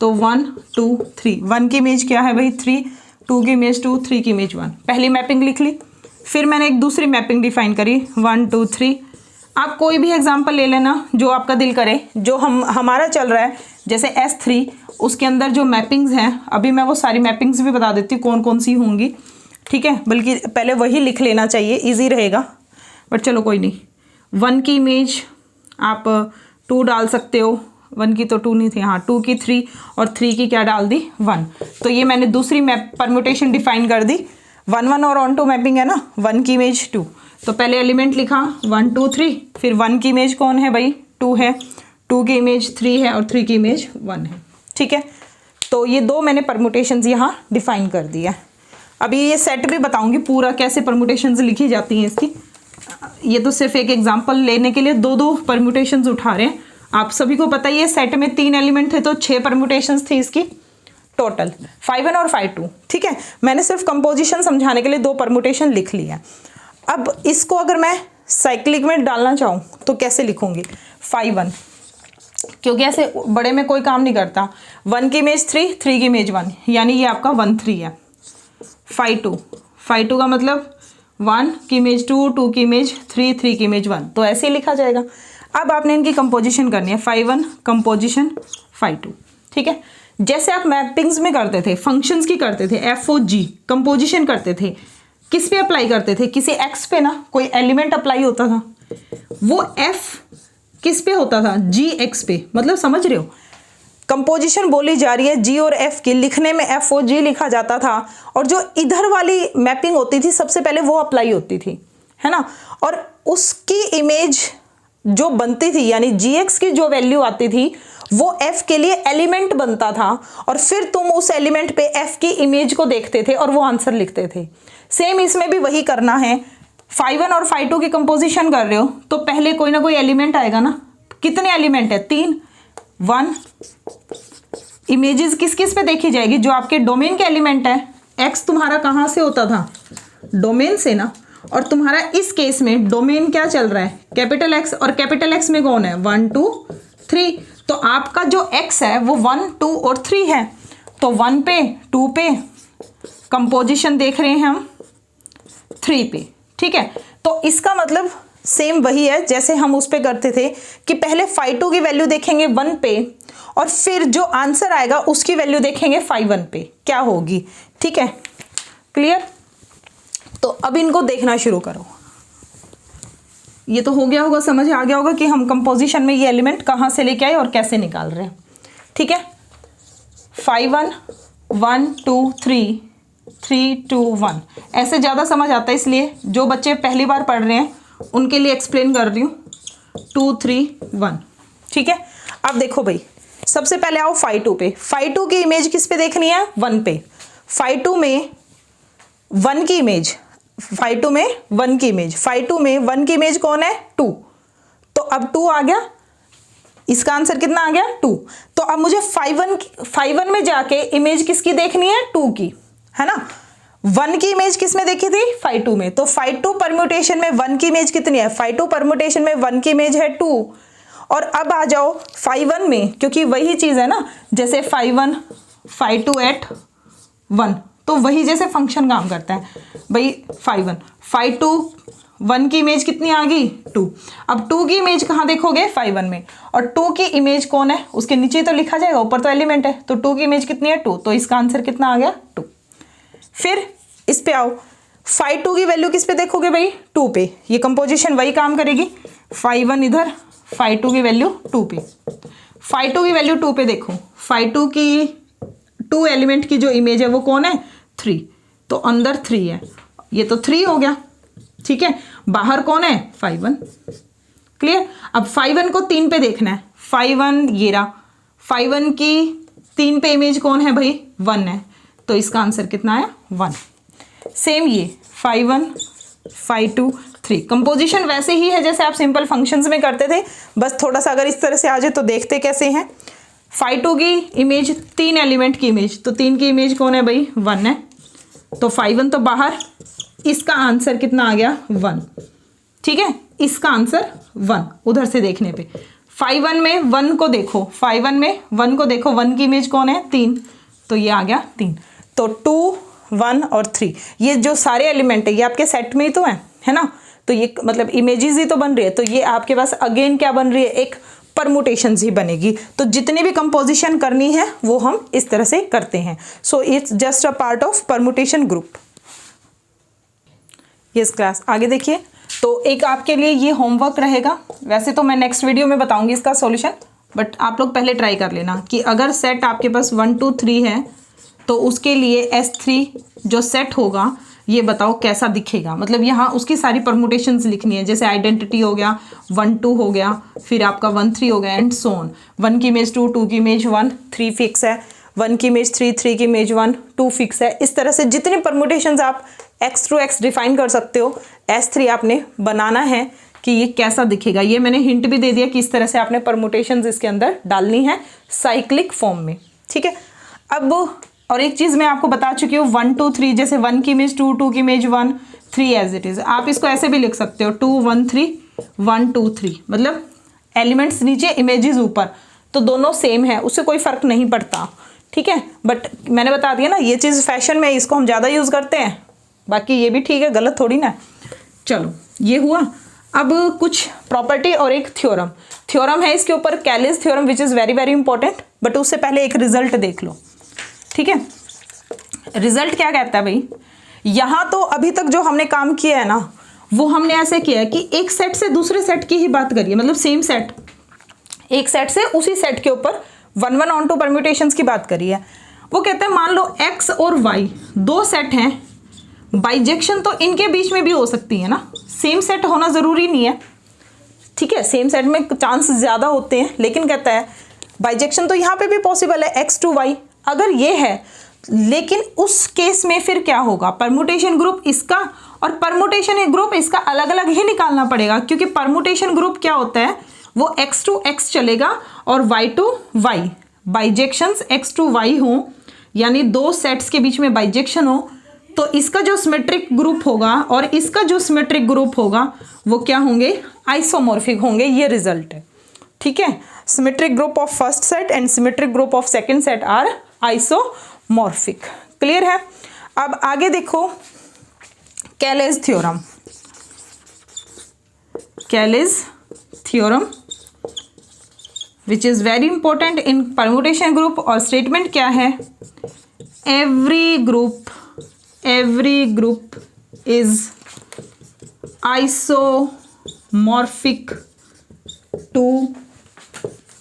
Speaker 1: तो 1 2 3, 1 की इमेज क्या है भाई? 3, 2 की इमेज 2, 3 की इमेज 1, पहली मैपिंग लिख ली। फिर मैंने एक दूसरी मैपिंग डिफाइन करी 1 2 3। आप कोई भी एग्जांपल ले लेना जो आपका दिल करे, जो हमारा चल रहा है, जैसे S3 उसके अंदर जो मैपिंग्स हैं, अभी मैं वो सारी मैपिंग्स भी बता देती हूँ कौन कौन सी होंगी, ठीक है। बल्कि पहले वही लिख लेना चाहिए, इजी रहेगा, बट चलो कोई नहीं। 1 की इमेज आप 2 डाल सकते हो, 1 की तो 2 नहीं थी, हाँ 2 की 3 और 3 की क्या डाल दी? 1। तो ये मैंने दूसरी मैप परम्यूटेशन डिफाइन कर दी। 1 1 और ऑन टू मैपिंग है ना, 1 की इमेज 2, तो पहले एलिमेंट लिखा 1 2 3, फिर 1 की इमेज कौन है भाई? 2 है, 2 की इमेज 3 है और 3 की इमेज 1 है, ठीक है। तो ये 2 मैंने परम्यूटेशंस यहाँ डिफाइन कर दिया। अभी ये सेट भी बताऊंगी पूरा कैसे परम्यूटेशंस लिखी जाती हैं इसकी। ये तो सिर्फ एक एग्जांपल लेने के लिए 2 परम्यूटेशंस उठा रहे हैं। आप सभी को पता ही है सेट में 3 एलिमेंट थे तो 6 परम्यूटेशंस थी इसकी टोटल, 5 1 और 5 2, ठीक है। मैंने सिर्फ कंपोजिशन समझाने के लिए 2 परम्यूटेशन लिख ली है। अब इसको अगर मैं साइक्लिक में डालना चाहूँ तो कैसे लिखूंगी? 5 1, क्योंकि ऐसे बड़े में कोई काम नहीं करता। 1 की इमेज 3, 3 की इमेज 1, यानी ये आपका 1 3 है। 5 2 का मतलब 1 की इमेज 2, 2 की इमेज 3, 3 की इमेज 1, तो ऐसे ही लिखा जाएगा। अब आपने इनकी कंपोजिशन करनी है, 5 1 कंपोजिशन 5 2, ठीक है। जैसे आप मैपिंग्स में करते थे, फंक्शंस की करते थे, FOG कंपोजिशन करते थे, किस पे अप्लाई करते थे? किसी X पे ना, कोई एलिमेंट अप्लाई होता था, वो F किस पे होता था? GX पे, मतलब समझ रहे हो, कंपोजिशन बोली जा रही है G और F की, लिखने में FOG लिखा जाता था, और जो इधर वाली मैपिंग होती थी सबसे पहले वो अप्लाई होती थी, है ना। और उसकी इमेज जो बनती थी, यानी GX की जो वैल्यू आती थी वो F के लिए एलिमेंट बनता था, और फिर तुम उस एलिमेंट पे F की इमेज को देखते थे और वो आंसर लिखते थे। सेम इसमें भी वही करना है। 5 1 और 5 2 की कंपोजिशन कर रहे हो तो पहले कोई ना कोई एलिमेंट आएगा ना। कितने एलिमेंट है? 3 1। इमेजेस किस किस पे देखी जाएगी? जो आपके डोमेन के एलिमेंट है। X तुम्हारा कहाँ से होता था? डोमेन से ना। और तुम्हारा इस केस में डोमेन क्या चल रहा है, कैपिटल एक्स, और कैपिटल एक्स में कौन है 1 2 3, तो आपका जो एक्स है वो 1 2 और 3 है, तो 1 पे 2 पे कंपोजिशन देख रहे हैं हम 3 पे, ठीक है। तो इसका मतलब सेम वही है जैसे हम उस पे करते थे कि पहले phi 2 की वैल्यू देखेंगे 1 पे और फिर जो आंसर आएगा उसकी वैल्यू देखेंगे phi 1 पे क्या होगी, ठीक है, क्लियर। तो अब इनको देखना शुरू करो। ये तो हो गया होगा, समझ आ गया होगा कि हम कंपोजिशन में ये एलिमेंट कहाँ से लेके आए और कैसे निकाल रहे हैं, ठीक है। phi 1 1 2 3 3 2 1 ऐसे ज़्यादा समझ आता है, इसलिए जो बच्चे पहली बार पढ़ रहे हैं उनके लिए एक्सप्लेन कर रही हूँ 2 3 1, ठीक है। अब देखो भाई, सबसे पहले आओ phi 2 पे। phi 2 की इमेज किस पे देखनी है 1 पे। phi 2 में 1 की इमेज, phi 2 में 1 की इमेज, phi 2 में 1 की इमेज कौन है 2, तो अब 2 आ गया, इसका आंसर कितना आ गया 2। तो अब मुझे phi 1 में जाके इमेज किसकी देखनी है 2 की, है ना। 1 की इमेज किस में देखी थी phi 2 में, तो phi 2 परम्यूटेशन में 1 की इमेज कितनी है, phi 2 परम्यूटेशन में 1 की इमेज है 2। और अब आ जाओ phi 1 में, क्योंकि वही चीज है ना, जैसे phi 1 phi 2 at 1, तो वही जैसे फंक्शन काम करता है भाई। phi 2 1 की इमेज कितनी आ गई 2, अब 2 की इमेज कहाँ देखोगे phi 1 में, और 2 की इमेज कौन है उसके नीचे तो लिखा जाएगा, ऊपर तो एलिमेंट है, तो 2 की इमेज कितनी है 2, तो इसका आंसर कितना आ गया 2। फिर इस पे आओ, phi 2 की वैल्यू किस पे देखोगे भाई 2 पे, ये कंपोजिशन वही काम करेगी, phi 1 इधर, phi 2 की वैल्यू 2 पे, phi 2 की वैल्यू 2 पे देखो, phi 2 की 2 एलिमेंट की जो इमेज है वो कौन है 3, तो अंदर 3 है, ये तो 3 हो गया, ठीक है। बाहर कौन है phi 1, क्लियर। अब phi 1 को 3 पे देखना है, phi 1 ये रहा, phi 1 की 3 पे इमेज कौन है भाई 1 है, तो इसका आंसर कितना आया 1। सेम ये phi 1 phi 2 3, कंपोजिशन वैसे ही है जैसे आप सिंपल फंक्शंस में करते थे, बस थोड़ा सा अगर इस तरह से आ जाए तो देखते कैसे हैं। phi 2 की इमेज 3 एलिमेंट की इमेज, तो 3 की इमेज कौन है भाई 1 है, तो phi 1 तो बाहर, इसका आंसर कितना आ गया 1, ठीक है, इसका आंसर 1 उधर से देखने पे। phi 1 में 1 को देखो, phi 1 में 1 को देखो, 1 की इमेज कौन है 3, तो ये आ गया 3, तो 2 1 और 3 ये जो सारे एलिमेंट है ये आपके सेट में ही तो है ना, तो ये मतलब इमेजेस ही तो बन रही है, तो ये आपके पास अगेन क्या बन रही है एक परमुटेशंस ही बनेगी। तो जितनी भी कंपोजिशन करनी है वो हम इस तरह से करते हैं। So it's just a part of permutation group. Yes class, आगे देखिए। तो एक आपके लिए ये होमवर्क रहेगा, वैसे तो मैं नेक्स्ट वीडियो में बताऊंगी इसका सॉल्यूशन, बट आप लोग पहले ट्राई कर लेना कि अगर सेट आपके पास 1 2 3 है तो उसके लिए S3 जो सेट होगा ये बताओ कैसा दिखेगा, मतलब यहाँ उसकी सारी परमुटेशंस लिखनी है, जैसे आइडेंटिटी हो गया 1 2 हो गया, फिर आपका 1 3 हो गया एंड सो ऑन। 1 की इमेज 2, 2 की इमेज 1, 3 फिक्स है, 1 की इमेज 3, 3 की इमेज 1, 2 फिक्स है। इस तरह से जितनी परमुटेशंस आप x थ्रू x डिफाइन कर सकते हो, S3 आपने बनाना है कि ये कैसा दिखेगा। ये मैंने हिंट भी दे दिया कि इस तरह से आपने परमुटेशंस इसके अंदर डालनी है साइक्लिक फॉर्म में, ठीक है। अब और एक चीज़ मैं आपको बता चुकी हूँ 1 2 3, जैसे 1 की इमेज 2, 2 की इमेज 1, 3 एज इट इज़। आप इसको ऐसे भी लिख सकते हो 2 1 3 1 2 3, मतलब एलिमेंट्स नीचे इमेजेस ऊपर, तो दोनों सेम है, उससे कोई फ़र्क नहीं पड़ता, ठीक है। बट मैंने बता दिया ना ये चीज़ फैशन में इसको हम ज़्यादा यूज़ करते हैं, बाकी ये भी ठीक है, गलत थोड़ी ना। चलो ये हुआ। अब कुछ प्रॉपर्टी और एक थ्योरम है इसके ऊपर, Kallis theorem which is very very important, but उससे पहले एक रिजल्ट देख लो, ठीक है। रिजल्ट क्या कहता है भाई, यहाँ तो अभी तक जो हमने काम किया है ना वो हमने ऐसे किया है कि एक सेट से दूसरे सेट की ही बात करिए, मतलब सेम सेट, एक सेट से उसी सेट के ऊपर 1 1 ऑन 2 परम्यूटेशंस की बात करी है। वो कहते हैं मान लो x और y दो सेट हैं, बाइजेक्शन तो इनके बीच में भी हो सकती है ना, सेम सेट होना ज़रूरी नहीं है, ठीक है, सेम सेट में चांस ज़्यादा होते हैं, लेकिन कहता है बाइजेक्शन तो यहाँ पे भी पॉसिबल है x टू y, अगर ये है, लेकिन उस केस में फिर क्या होगा, परमुटेशन ग्रुप इसका और परमुटेशन ग्रुप इसका अलग अलग ही निकालना पड़ेगा, क्योंकि परमुटेशन ग्रुप क्या होता है वो x टू x चलेगा और y to y, bijections x to y हो, यानी दो सेट्स के बीच में बाइजेक्शन हो, तो इसका जो सिमेट्रिक ग्रुप होगा और इसका जो सिमेट्रिक ग्रुप होगा वो क्या होंगे, आइसोमॉर्फिक होंगे, ये रिजल्ट है। ठीक है, symmetric group of first set and symmetric group of second set are isomorphic. Clear है। अब आगे देखो Cayley theorem. Cayley theorem which is very important in permutation group, और स्टेटमेंट क्या है, every group is isomorphic to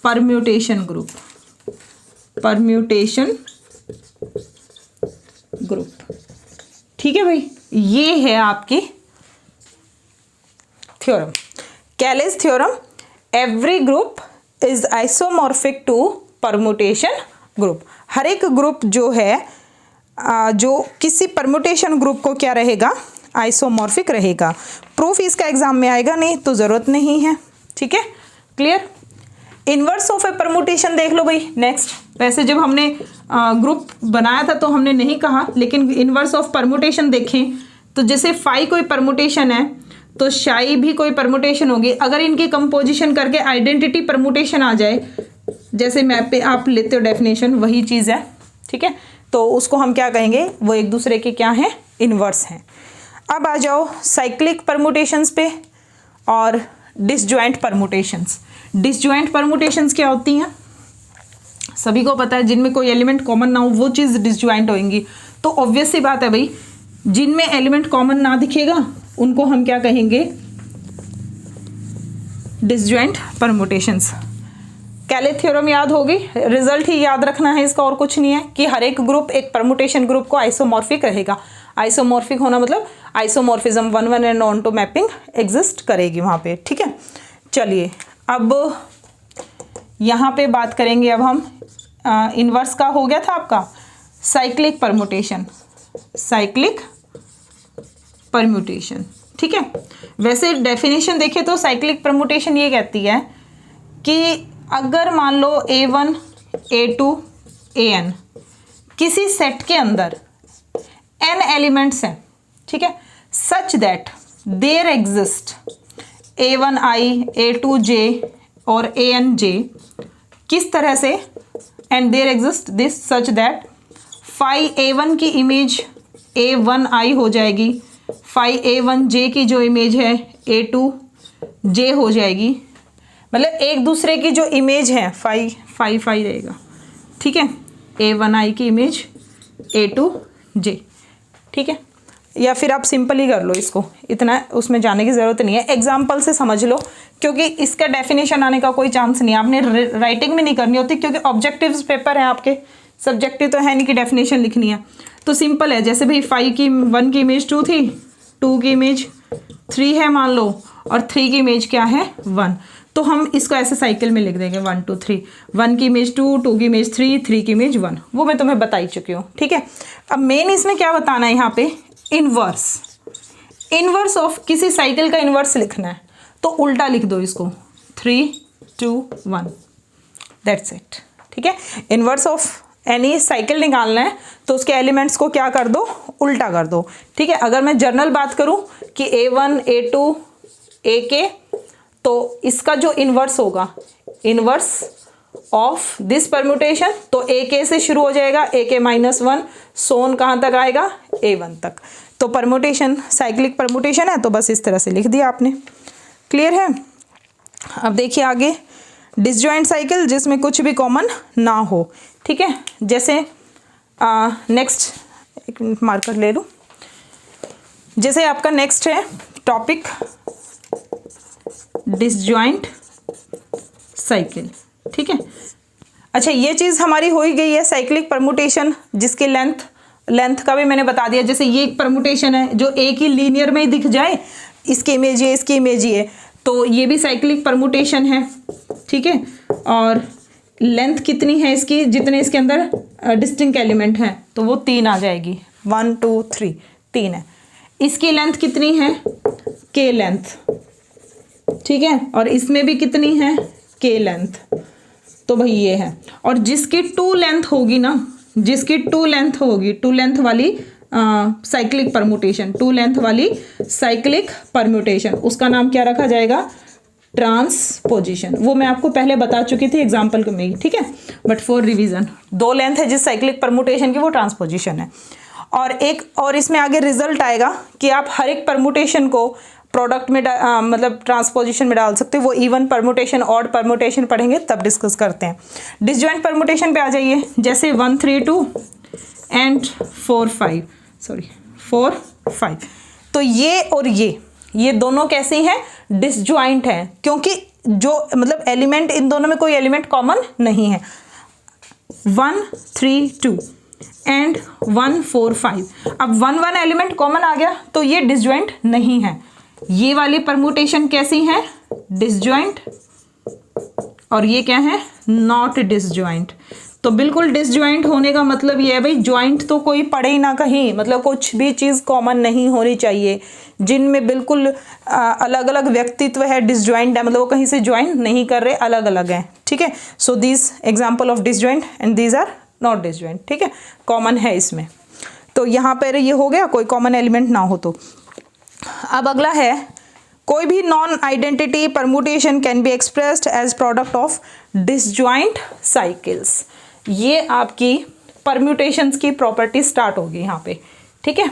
Speaker 1: permutation group. ठीक है भाई, ये है आपकी theorem, Cayley theorem. Every group is isomorphic to permutation group. हर एक ग्रुप जो है जो किसी परम्यूटेशन ग्रुप को क्या रहेगा, आइसोमॉर्फिक रहेगा। प्रूफ इसका एग्जाम में आएगा नहीं तो ज़रूरत नहीं है। ठीक है, clear. Inverse of A permutation देख लो भाई नेक्स्ट। वैसे जब हमने ग्रुप बनाया था तो हमने नहीं कहा, लेकिन इनवर्स ऑफ परम्यूटेशन देखें तो जैसे फाई कोई परम्यूटेशन है तो शाई भी कोई परम्यूटेशन होगी। अगर इनकी कंपोजिशन करके आइडेंटिटी परम्यूटेशन आ जाए, जैसे मैप पे आप लेते हो डेफिनेशन, वही चीज़ है। ठीक है, तो उसको हम क्या कहेंगे, वो एक दूसरे के क्या हैं, इनवर्स हैं। अब आ जाओ साइक्लिक परम्यूटेशंस पे और डिसजॉइंट परम्यूटेशंस। डिसजॉइंट परम्यूटेशंस क्या होती हैं, सभी को पता है, जिनमें कोई एलिमेंट कॉमन ना हो वो चीज़ डिसजॉइंट होंगी। तो ऑब्वियस सी बात है भाई, जिनमें एलिमेंट कॉमन ना दिखेगा उनको हम क्या कहेंगे, डिसजॉइंट परम्यूटेशंस। कैलेज थ्योरम याद होगी, रिजल्ट ही याद रखना है इसका, और कुछ नहीं है कि हर एक ग्रुप एक परम्यूटेशन ग्रुप को आइसोमॉर्फिक रहेगा। आइसोमॉर्फिक होना मतलब isomorphism, one one and onto mapping exist करेगी वहाँ पे। ठीक है, चलिए अब यहाँ पे बात करेंगे। अब हम इनवर्स का हो गया था आपका, साइक्लिक परम्यूटेशन। साइक्लिक परम्यूटेशन, ठीक है। वैसे डेफिनेशन देखें तो साइक्लिक परम्यूटेशन ये कहती है कि अगर मान लो A1 A2 AN किसी सेट के अंदर n एलिमेंट्स हैं, ठीक है, such that there exist A1I A2J और ANJ, किस तरह से, and there exist this such that phi A1 की इमेज A1I हो जाएगी, फाई A1J की जो इमेज है A2J हो जाएगी। मतलब एक दूसरे की जो इमेज है फाई रहेगा, ठीक है, A1I की इमेज A2J, ठीक है। या फिर आप सिंपल ही कर लो इसको, इतना उसमें जाने की ज़रूरत नहीं है, एग्जाम्पल से समझ लो, क्योंकि इसका डेफिनेशन आने का कोई चांस नहीं है। आपने राइटिंग में नहीं करनी होती, क्योंकि ऑब्जेक्टिव्स पेपर है आपके, सब्जेक्टिव तो है नहीं कि डेफिनेशन लिखनी है। तो सिंपल है, जैसे भाई 1 की इमेज 2 थी, 2 की इमेज 3 है मान लो, और 3 की इमेज क्या है 1, तो हम इसको ऐसे साइकिल में लिख देंगे 1 2 3, 1 की इमेज 2, 2 की इमेज 3, 3 की इमेज 1, वो मैं तुम्हें बता ही चुकी हूँ, ठीक है। अब मेन इसमें क्या बताना है यहाँ पे, इनवर्स ऑफ किसी साइकिल का इनवर्स लिखना है, तो उल्टा लिख दो इसको 3 2 1, दैट्स इट, ठीक है। इनवर्स ऑफ एनी साइकिल निकालना है तो उसके एलिमेंट्स को क्या कर दो, उल्टा कर दो, ठीक है। अगर मैं जनरल बात करूं कि A1 A2 AK, तो इसका जो इनवर्स होगा, इनवर्स ऑफ दिस परम्यूटेशन, तो AK से शुरू हो जाएगा, AK-1 सोन कहाँ तक आएगा, A1 तक। तो परम्यूटेशन साइक्लिक परम्यूटेशन है, तो बस इस तरह से लिख दिया आपने, क्लियर है। अब देखिए आगे, डिसजॉइंट साइकिल जिसमें कुछ भी कॉमन ना हो, ठीक है। जैसे नेक्स्ट, एक मिनट मार्कर ले लूँ, जैसे आपका नेक्स्ट है टॉपिक डिसजॉइंट साइकिल, ठीक है। अच्छा, ये चीज़ हमारी हो ही गई है, साइक्लिक परम्यूटेशन जिसकी लेंथ का भी मैंने बता दिया। जैसे ये एक परम्यूटेशन है जो एक ही लीनियर में ही दिख जाए, इसकी इमेज ये, इसकी इमेज ये, तो ये भी साइक्लिक परम्यूटेशन है, ठीक है। और लेंथ कितनी है इसकी, जितने इसके अंदर डिस्टिंक्ट एलिमेंट हैं, तो वो 3 आ जाएगी, 1 2 3, 3 है। इसकी लेंथ कितनी है, K लेंथ, ठीक है, और इसमें भी कितनी है, K लेंथ, तो भाई ये है। और जिसकी 2 लेंथ होगी ना, जिसकी 2 लेंथ होगी, 2 लेंथ वाली साइक्लिक परम्यूटेशन, 2 लेंथ वाली साइक्लिक परम्यूटेशन, उसका नाम क्या रखा जाएगा, ट्रांसपोजिशन। वो मैं आपको पहले बता चुकी थी एग्जाम्पल में ही, ठीक है, बट फॉर रिवीजन 2 लेंथ है जिस साइक्लिक परम्यूटेशन की, वो ट्रांसपोजिशन है। और एक और इसमें आगे रिजल्ट आएगा कि आप हर एक परम्यूटेशन को प्रोडक्ट में मतलब ट्रांसपोजिशन में डाल सकते हो। वो इवन परम्यूटेशन, ऑड परम्यूटेशन पढ़ेंगे तब डिस्कस करते हैं। डिसजॉइंट परम्यूटेशन पे आ जाइए, जैसे 1 3 2 एंड 4 5, सॉरी 4 5, तो ये और ये दोनों कैसी हैं, डिसजॉइंट हैं, क्योंकि जो मतलब एलिमेंट, इन दोनों में कोई एलिमेंट कॉमन नहीं है। 1 3 2 एंड 1 4 5, अब 1 1 एलिमेंट कॉमन आ गया तो ये डिसजॉइंट नहीं है। ये वाली परम्यूटेशन कैसी है, डिसजॉइंट, और ये क्या है, नॉट डिसजॉइंट। तो बिल्कुल डिसजॉइंट होने का मतलब ये है भाई, जॉइंट तो कोई पड़े ही ना कहीं, मतलब कुछ भी चीज़ कॉमन नहीं होनी चाहिए। जिनमें बिल्कुल अलग अलग व्यक्तित्व है, डिसजॉइंट है, मतलब वो कहीं से ज्वाइन नहीं कर रहे, अलग अलग हैं, ठीक है। So this example of disjoint and these are not disjoint, ठीक है, कॉमन है इसमें। तो यहाँ पर ये हो गया, कोई कॉमन एलिमेंट ना हो तो। अब अगला है, कोई भी non identity permutation can be expressed as product of disjoint cycles. ये आपकी परम्यूटेशंस की प्रॉपर्टी स्टार्ट होगी यहाँ पे, ठीक है,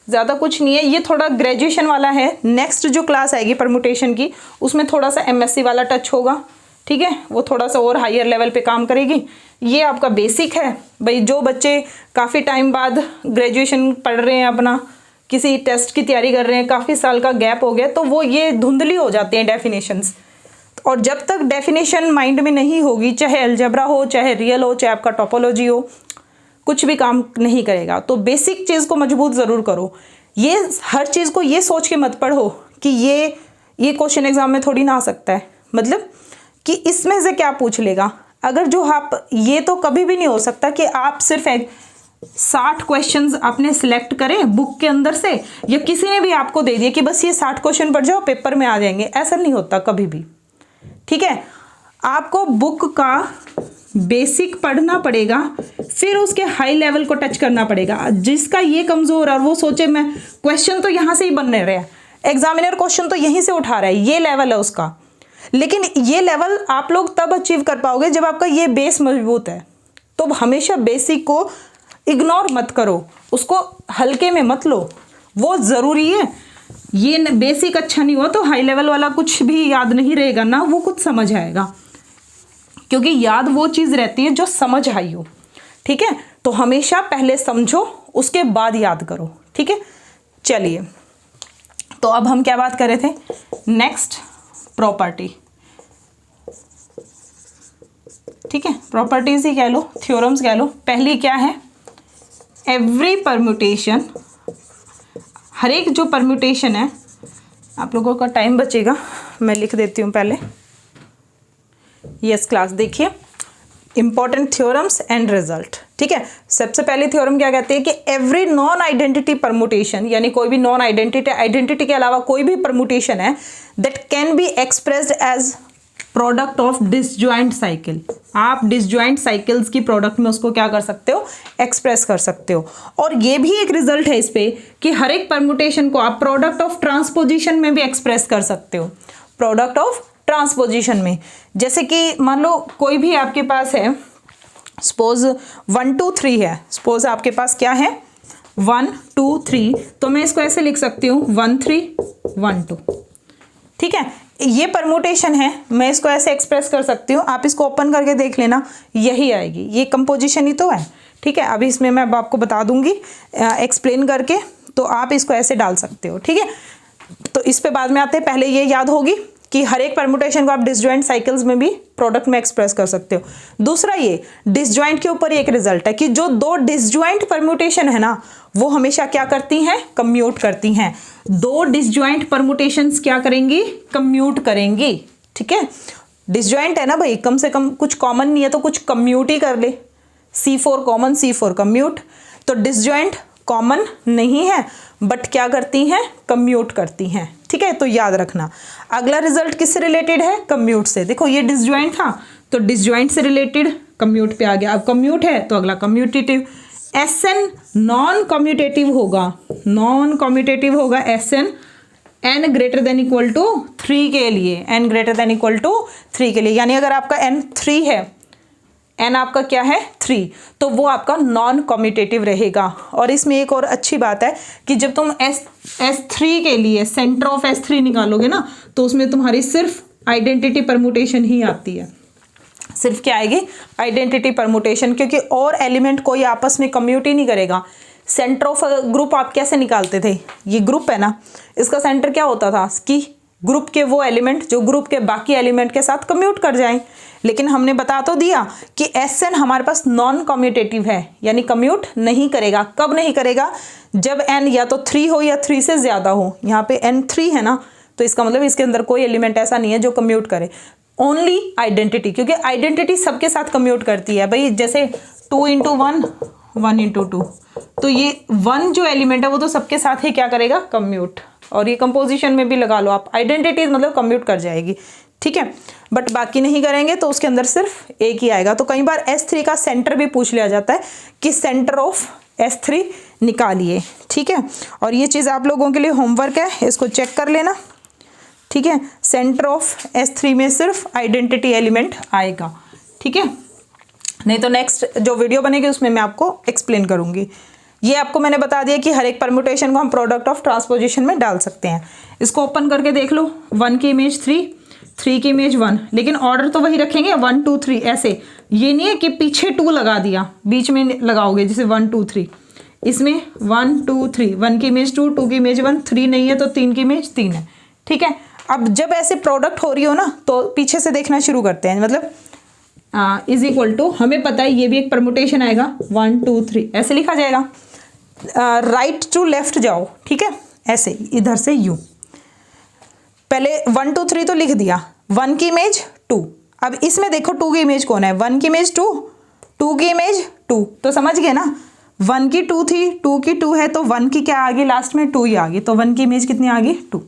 Speaker 1: ज़्यादा कुछ नहीं है, ये थोड़ा ग्रेजुएशन वाला है। नेक्स्ट जो क्लास आएगी परम्यूटेशन की, उसमें थोड़ा सा एमएससी वाला टच होगा, ठीक है, वो थोड़ा सा और हायर लेवल पे काम करेगी। ये आपका बेसिक है भाई, जो बच्चे काफ़ी टाइम बाद ग्रेजुएशन पढ़ रहे हैं, अपना किसी टेस्ट की तैयारी कर रहे हैं, काफ़ी साल का गैप हो गया, तो वो ये धुंधली हो जाती हैं डेफिनेशंस। और जब तक डेफिनेशन माइंड में नहीं होगी, चाहे अलजेब्रा हो, चाहे रियल हो, चाहे आपका टोपोलॉजी हो, कुछ भी काम नहीं करेगा। तो बेसिक चीज़ को मजबूत ज़रूर करो। ये हर चीज़ को ये सोच के मत पढ़ो कि ये क्वेश्चन एग्जाम में थोड़ी ना आ सकता है, मतलब कि इसमें से क्या पूछ लेगा। अगर जो आप, ये तो कभी भी नहीं हो सकता कि आप सिर्फ 60 क्वेश्चंस आपने सिलेक्ट करें बुक के अंदर से, या किसी ने भी आपको दे दिया कि बस ये 60 क्वेश्चन पढ़ जाओ पेपर में आ जाएंगे, ऐसा नहीं होता कभी भी, ठीक है। आपको बुक का बेसिक पढ़ना पड़ेगा, फिर उसके हाई लेवल को टच करना पड़ेगा। जिसका ये कमज़ोर है और वो सोचे मैं क्वेश्चन तो यहाँ से ही बनने रहे हैं, एग्जामिनर क्वेश्चन तो यहीं से उठा रहा है, ये लेवल है उसका, लेकिन ये लेवल आप लोग तब अचीव कर पाओगे जब आपका ये बेस मजबूत है। तो हमेशा बेसिक को इग्नोर मत करो, उसको हल्के में मत लो, वो ज़रूरी है। ये बेसिक अच्छा नहीं हुआ तो हाई लेवल वाला कुछ भी याद नहीं रहेगा ना, वो कुछ समझ आएगा, क्योंकि याद वो चीज़ रहती है जो समझ आई हो, ठीक है। तो हमेशा पहले समझो, उसके बाद याद करो, ठीक है। चलिए, तो अब हम क्या बात कर रहे थे, नेक्स्ट प्रॉपर्टी, ठीक है, प्रॉपर्टीज ही कह लो, थ्योरम्स कह लो। पहली क्या है, एवरी परम्यूटेशन, हर एक जो परम्यूटेशन है, आप लोगों का टाइम बचेगा, मैं लिख देती हूँ पहले। यस क्लास, देखिए इंपॉर्टेंट थ्योरम्स एंड रिजल्ट, ठीक है। सबसे पहले थ्योरम क्या कहते हैं कि एवरी नॉन आइडेंटिटी परम्यूटेशन, यानी कोई भी नॉन आइडेंटिटी के अलावा कोई भी परम्यूटेशन है, that can be expressed as product of disjoint cycle. आप डिसजॉइंट साइकिल्स की प्रोडक्ट में उसको क्या कर सकते हो, एक्सप्रेस कर सकते हो। और ये भी एक रिजल्ट है इस पे कि हर एक परम्यूटेशन को आप प्रोडक्ट ऑफ ट्रांसपोजिशन में भी एक्सप्रेस कर सकते हो, प्रोडक्ट ऑफ ट्रांसपोजिशन में। जैसे कि मान लो कोई भी आपके पास है, सपोज 1 2 3 है, सपोज आपके पास क्या है 1 2 3, तो मैं इसको ऐसे लिख सकती हूँ 1 3 1 2, ठीक है। ये परम्यूटेशन है, मैं इसको ऐसे एक्सप्रेस कर सकती हूँ, आप इसको ओपन करके देख लेना, यही आएगी, ये कंपोजिशन ही तो है, ठीक है। अभी इसमें मैं आपको बता दूंगी एक्सप्लेन करके, तो आप इसको ऐसे डाल सकते हो, ठीक है। तो इस पे बाद में आते हैं, पहले ये याद होगी कि हर एक परम्यूटेशन को आप डिसजॉइंट साइकिल्स में भी प्रोडक्ट में एक्सप्रेस कर सकते हो। दूसरा, ये डिसजॉइंट के ऊपर एक रिजल्ट है कि जो 2 डिसजॉइंट परम्यूटेशन है ना, वो हमेशा क्या करती हैं, कम्यूट करती हैं। 2 डिसजॉइंट परम्यूटेशंस क्या करेंगी, कम्यूट करेंगी, ठीक है। डिसजॉइंट है ना भाई, कम से कम कुछ कॉमन नहीं है तो कुछ कम्यूट ही कर ले, C4 कॉमन, C4 कम्यूट। तो डिसजॉइंट कॉमन नहीं है, बट क्या करती हैं, कम्यूट करती हैं, ठीक है। तो याद रखना। अगला रिजल्ट किससे रिलेटेड है, कम्यूट से। देखो ये डिसजॉइंट था तो डिसजॉइंट से रिलेटेड कम्यूट पे आ गया, अब कम्यूट है तो अगला कम्यूटेटिव। Sn नॉन कम्यूटेटिव होगा Sn n greater than equal to 3 के लिए, n greater than equal to 3 के लिए, यानी अगर आपका n 3 है, n आपका क्या है 3, तो वो आपका नॉन कम्यूटेटिव रहेगा। और इसमें एक और अच्छी बात है कि जब तुम S3 के लिए सेंटर ऑफ S3 निकालोगे ना, तो उसमें तुम्हारी सिर्फ आइडेंटिटी परमुटेशन ही आती है। सिर्फ क्या आएगी? आइडेंटिटी परमुटेशन, क्योंकि और एलिमेंट कोई आपस में कम्यूट ही नहीं करेगा। सेंटर ऑफ ग्रुप आप कैसे निकालते थे? ये ग्रुप है ना, इसका सेंटर क्या होता था कि ग्रुप के वो एलिमेंट जो ग्रुप के बाकी एलिमेंट के साथ कम्यूट कर जाएं। लेकिन हमने बता तो दिया कि Sn हमारे पास नॉन कम्यूटेटिव है, यानी कम्यूट नहीं करेगा। कब नहीं करेगा? जब n या तो 3 हो या 3 से ज़्यादा हो। यहाँ पे n 3 है ना, तो इसका मतलब इसके अंदर कोई एलिमेंट ऐसा नहीं है जो कम्यूट करे। ओनली आइडेंटिटी, क्योंकि आइडेंटिटी सबके साथ कम्यूट करती है भाई। जैसे 2 × 1 1 × 2, तो ये 1 जो एलिमेंट है वो तो सबके साथ ही क्या करेगा? कम्यूट। और ये कंपोजिशन में भी लगा लो आप, आइडेंटिटी मतलब कम्यूट कर जाएगी, ठीक है। बट बाकी नहीं करेंगे तो उसके अंदर सिर्फ एक ही आएगा। तो कई बार S3 का सेंटर भी पूछ लिया जाता है कि सेंटर ऑफ S3 निकालिए, ठीक है। और ये चीज़ आप लोगों के लिए होमवर्क है, इसको चेक कर लेना, ठीक है। सेंटर ऑफ S3 में सिर्फ आइडेंटिटी एलिमेंट आएगा, ठीक है। नहीं तो नेक्स्ट जो वीडियो बनेगी उसमें मैं आपको एक्सप्लेन करूंगी। ये आपको मैंने बता दिया कि हर एक परम्यूटेशन को हम प्रोडक्ट ऑफ ट्रांसपोजिशन में डाल सकते हैं। इसको ओपन करके देख लो, 1 की इमेज 3, 3 की इमेज 1, लेकिन ऑर्डर तो वही रखेंगे 1 2 3 ऐसे। ये नहीं है कि पीछे 2 लगा दिया, बीच में लगाओगे जैसे 1 2 3। इसमें 1 2 3, 1 की इमेज 2, 2 की इमेज 1, 3 नहीं है तो 3 की इमेज 3 है, ठीक है। अब जब ऐसे प्रोडक्ट हो रही हो ना, तो पीछे से देखना शुरू करते हैं। मतलब इज इक्वल टू, हमें पता है ये भी एक परमुटेशन आएगा, 1 2 3 ऐसे लिखा जाएगा। राइट टू लेफ्ट जाओ, ठीक है, ऐसे इधर से यू। पहले 1 2 3 तो लिख दिया, 1 की इमेज 2। अब इसमें देखो 2 की इमेज कौन है? 1 की इमेज 2, 2 की इमेज 2, तो समझ गए ना। 1 की 2 थी, 2 की 2 है, तो 1 की क्या आ गई? लास्ट में 2 ही आ गई, तो 1 की इमेज कितनी आ गई? 2।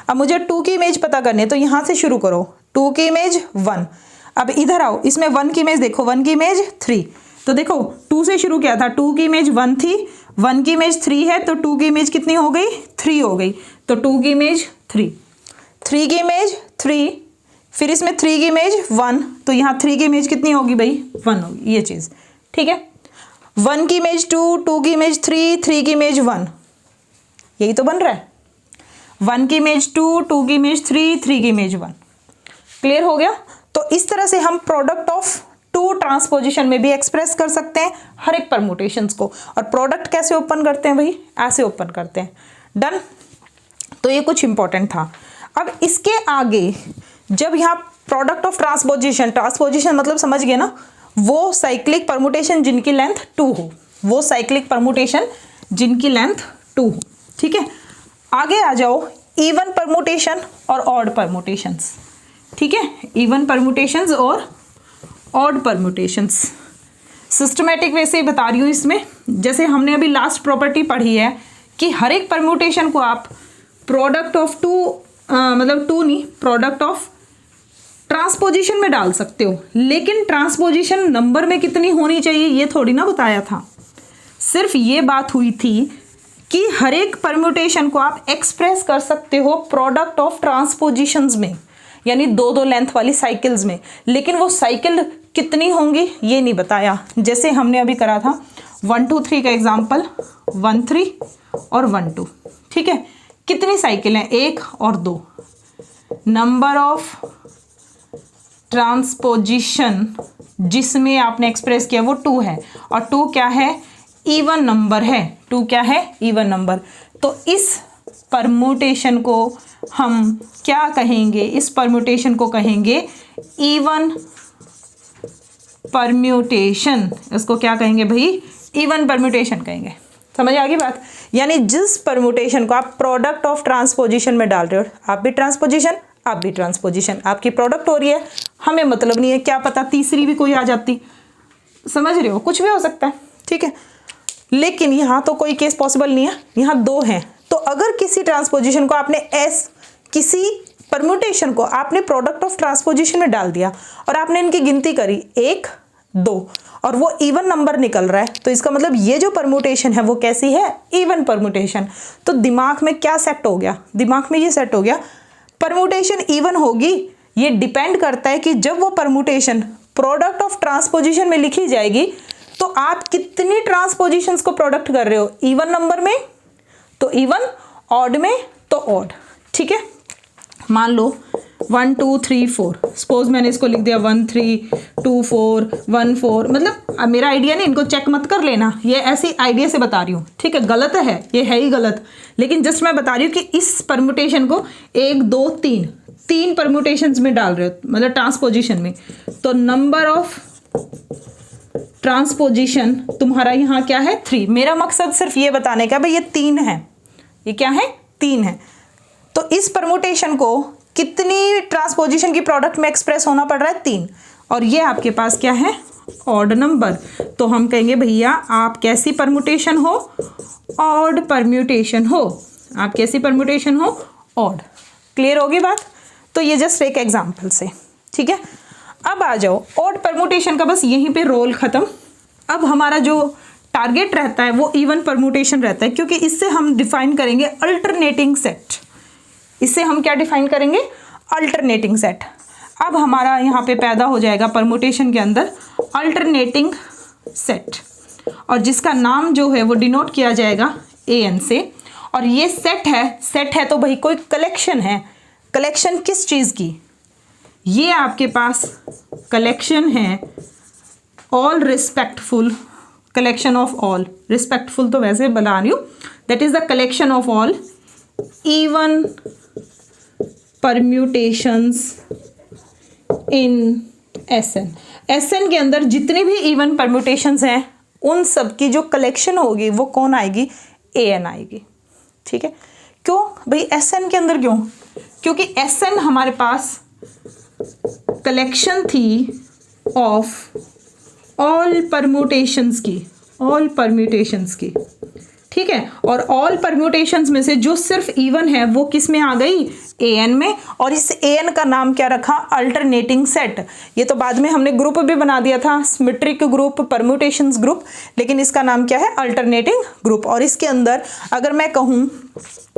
Speaker 1: अब मुझे 2 की इमेज पता करनी है, तो यहाँ से शुरू करो, 2 की इमेज 1। अब इधर आओ, इसमें 1 की इमेज देखो, 1 की इमेज 3, तो देखो 2 से शुरू किया था, 2 की इमेज 1 थी, 1 की इमेज 3 है, तो 2 की इमेज कितनी हो गई? 3 हो गई, तो 2 की इमेज 3, 3 की इमेज 3, फिर इसमें 3 की इमेज 1, तो यहाँ 3 की इमेज कितनी होगी भाई? 1 होगी, ये चीज़, ठीक है। 1 की इमेज 2, 2 की इमेज 3, 3 की इमेज 1, यही तो बन रहा है। 1 की इमेज 2, 2 की इमेज 3, 3 की इमेज 1। क्लियर हो गया? तो इस तरह से हम प्रोडक्ट ऑफ 2 ट्रांसपोजिशन में भी एक्सप्रेस कर सकते हैं हर एक परमुटेशंस को। और प्रोडक्ट कैसे ओपन करते हैं भाई? ऐसे ओपन करते हैं। डन? तो ये कुछ इंपॉर्टेंट था। अब इसके आगे जब यहाँ प्रोडक्ट ऑफ ट्रांसपोजिशन, ट्रांसपोजिशन मतलब समझ गए ना, वो साइक्लिक परमुटेशन जिनकी लेंथ 2 हो, वो साइक्लिक परमुटेशन जिनकी लेंथ 2 हो, ठीक है। आगे आ जाओ, इवन परमुटेशन और ऑड परमुटेशंस, ठीक है। इवन परमुटेशंस और ऑड परमुटेशंस सिस्टमैटिक वे से बता रही हूँ इसमें। जैसे हमने अभी लास्ट प्रॉपर्टी पढ़ी है कि हर एक परमुटेशन को आप प्रोडक्ट ऑफ 2 मतलब 2 नहीं, प्रोडक्ट ऑफ ट्रांसपोजिशन में डाल सकते हो, लेकिन ट्रांसपोजिशन नंबर में कितनी होनी चाहिए ये थोड़ी ना बताया था। सिर्फ ये बात हुई थी कि हर एक परम्यूटेशन को आप एक्सप्रेस कर सकते हो प्रोडक्ट ऑफ ट्रांसपोजिशंस में, यानी 2-2 लेंथ वाली साइकिल्स में, लेकिन वो साइकिल कितनी होंगी ये नहीं बताया। जैसे हमने अभी करा था 1 2 3 का एग्जांपल, 1 3 और 1 2, ठीक है। कितनी साइकिल हैं? 1 और 2। नंबर ऑफ ट्रांसपोजिशन जिसमें आपने एक्सप्रेस किया वो 2 है, और 2 क्या है? इवन नंबर है। 2 क्या है? Even number. तो इस परम्यूटेशन को हम क्या कहेंगे? इस परम्यूटेशन को कहेंगे इवन परम्यूटेशन। इसको क्या कहेंगे भाई? इवन परम्यूटेशन कहेंगे। समझ आ गई बात? यानी जिस परम्यूटेशन को आप प्रोडक्ट ऑफ ट्रांसपोजिशन में डाल रहे हो, आप भी ट्रांसपोजिशन, आप भी ट्रांसपोजिशन, आपकी प्रोडक्ट हो रही है, हमें मतलब नहीं है, क्या पता तीसरी भी कोई आ जाती, समझ रहे हो? कुछ भी हो सकता है, ठीक है। लेकिन यहाँ तो कोई केस पॉसिबल नहीं है, यहाँ 2 हैं। तो अगर किसी ट्रांसपोजिशन को आपने किसी परम्यूटेशन को आपने प्रोडक्ट ऑफ ट्रांसपोजिशन में डाल दिया और आपने इनकी गिनती करी 1 2 और वो इवन नंबर निकल रहा है, तो इसका मतलब ये जो परम्यूटेशन है वो कैसी है, इवन परम्यूटेशन। तो दिमाग में क्या सेट हो गया, दिमाग में ये सेट हो गया परम्यूटेशन इवन होगी। ये डिपेंड करता है कि जब वो परम्यूटेशन प्रोडक्ट ऑफ ट्रांसपोजिशन में लिखी जाएगी तो आप कितनी ट्रांसपोजिशंस को प्रोडक्ट कर रहे हो, इवन नंबर में तो इवन, ऑड में तो ऑड। ठीक है, मान लो 1 2 3 4, सपोज मैंने इसको लिख दिया 1 3 2 4 1 4, मतलब मेरा आइडिया नहीं, इनको चेक मत कर लेना, ये ऐसे आइडिया से बता रही हूँ। ठीक है, गलत है, ये है ही गलत, लेकिन जस्ट मैं बता रही हूँ कि इस परम्यूटेशन को 1 2 3 परम्यूटेशंस में डाल रहे हो, मतलब ट्रांसपोजिशन में, तो नंबर ऑफ ट्रांसपोजिशन तुम्हारा यहाँ क्या है 3। मेरा मकसद सिर्फ ये बताने का भाई ये 3 है, ये क्या है 3 है। तो इस परम्यूटेशन को कितनी ट्रांसपोजिशन की प्रोडक्ट में एक्सप्रेस होना पड़ रहा है 3, और ये आपके पास क्या है ऑड नंबर। तो हम कहेंगे भैया आप कैसी परम्यूटेशन हो, ऑड परम्यूटेशन हो, आप कैसी परम्यूटेशन हो, ऑड। क्लियर होगी बात। तो ये जस्ट एक एग्जांपल से। ठीक है, अब आ जाओ ऑड परम्यूटेशन का बस यहीं पे रोल खत्म। अब हमारा जो टारगेट रहता है वो इवन परम्यूटेशन रहता है, क्योंकि इससे हम डिफाइन करेंगे अल्टरनेटिंग सेट। इससे हम क्या डिफाइन करेंगे, अल्टरनेटिंग सेट। अब हमारा यहाँ पे पैदा हो जाएगा परम्यूटेशन के अंदर अल्टरनेटिंग सेट, और जिसका नाम जो है वो डिनोट किया जाएगा AN से। और ये सेट है तो भाई कोई कलेक्शन है। कलेक्शन किस चीज़ की, ये आपके पास कलेक्शन है all respectful, collection of all respectful तो वैसे बता रही हूँ, that is the collection of all even permutations in SN के अंदर जितने भी इवन परम्यूटेशंस हैं उन सब की जो कलेक्शन होगी वो कौन आएगी, AN आएगी। ठीक है, क्यों भाई SN के अंदर, क्यों, क्योंकि SN हमारे पास कलेक्शन थी ऑफ ऑल परम्यूटेशंस की, ठीक है, और ऑल परम्यूटेशंस में से जो सिर्फ इवन है वो किस में आ गई, AN में, और इस AN का नाम क्या रखा, अल्टरनेटिंग सेट। ये तो बाद में हमने ग्रुप भी बना दिया था, सिमेट्रिक ग्रुप, परम्यूटेशंस ग्रुप, लेकिन इसका नाम क्या है, अल्टरनेटिंग ग्रुप। और इसके अंदर अगर मैं कहूँ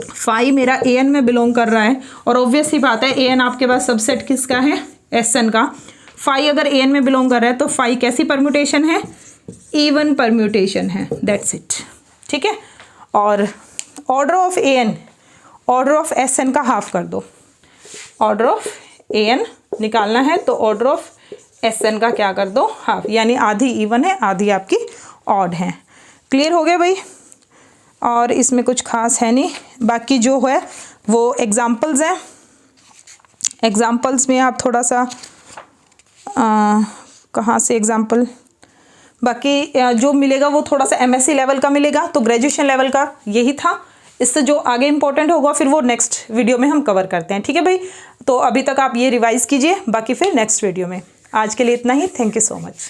Speaker 1: फाई मेरा AN में बिलोंग कर रहा है, और ऑब्वियस ही बात है AN आपके पास सबसेट किसका है, SN का। फाई अगर AN में बिलोंग कर रहा है तो फाई कैसी परम्यूटेशन है, इवन परम्यूटेशन है, दैट्स इट। ठीक है, और order of AN order of SN का हाफ कर दो। ऑर्डर ऑफ AN निकालना है तो ऑर्डर ऑफ SN का क्या कर दो, हाफ, यानी आधी इवन है आधी आपकी ऑड है। क्लियर हो गया भाई। और इसमें कुछ खास है नहीं, बाकी जो है वो एग्जाम्पल्स हैं। एग्जाम्पल्स में आप थोड़ा सा कहाँ से एग्जाम्पल, बाकी जो मिलेगा वो थोड़ा सा MSc लेवल का मिलेगा, तो ग्रेजुएशन लेवल का यही था। इससे जो आगे इंपॉर्टेंट होगा फिर वो नेक्स्ट वीडियो में हम कवर करते हैं। ठीक है भाई, तो अभी तक आप ये रिवाइज कीजिए, बाकी फिर नेक्स्ट वीडियो में। आज के लिए इतना ही, थैंक यू सो मच।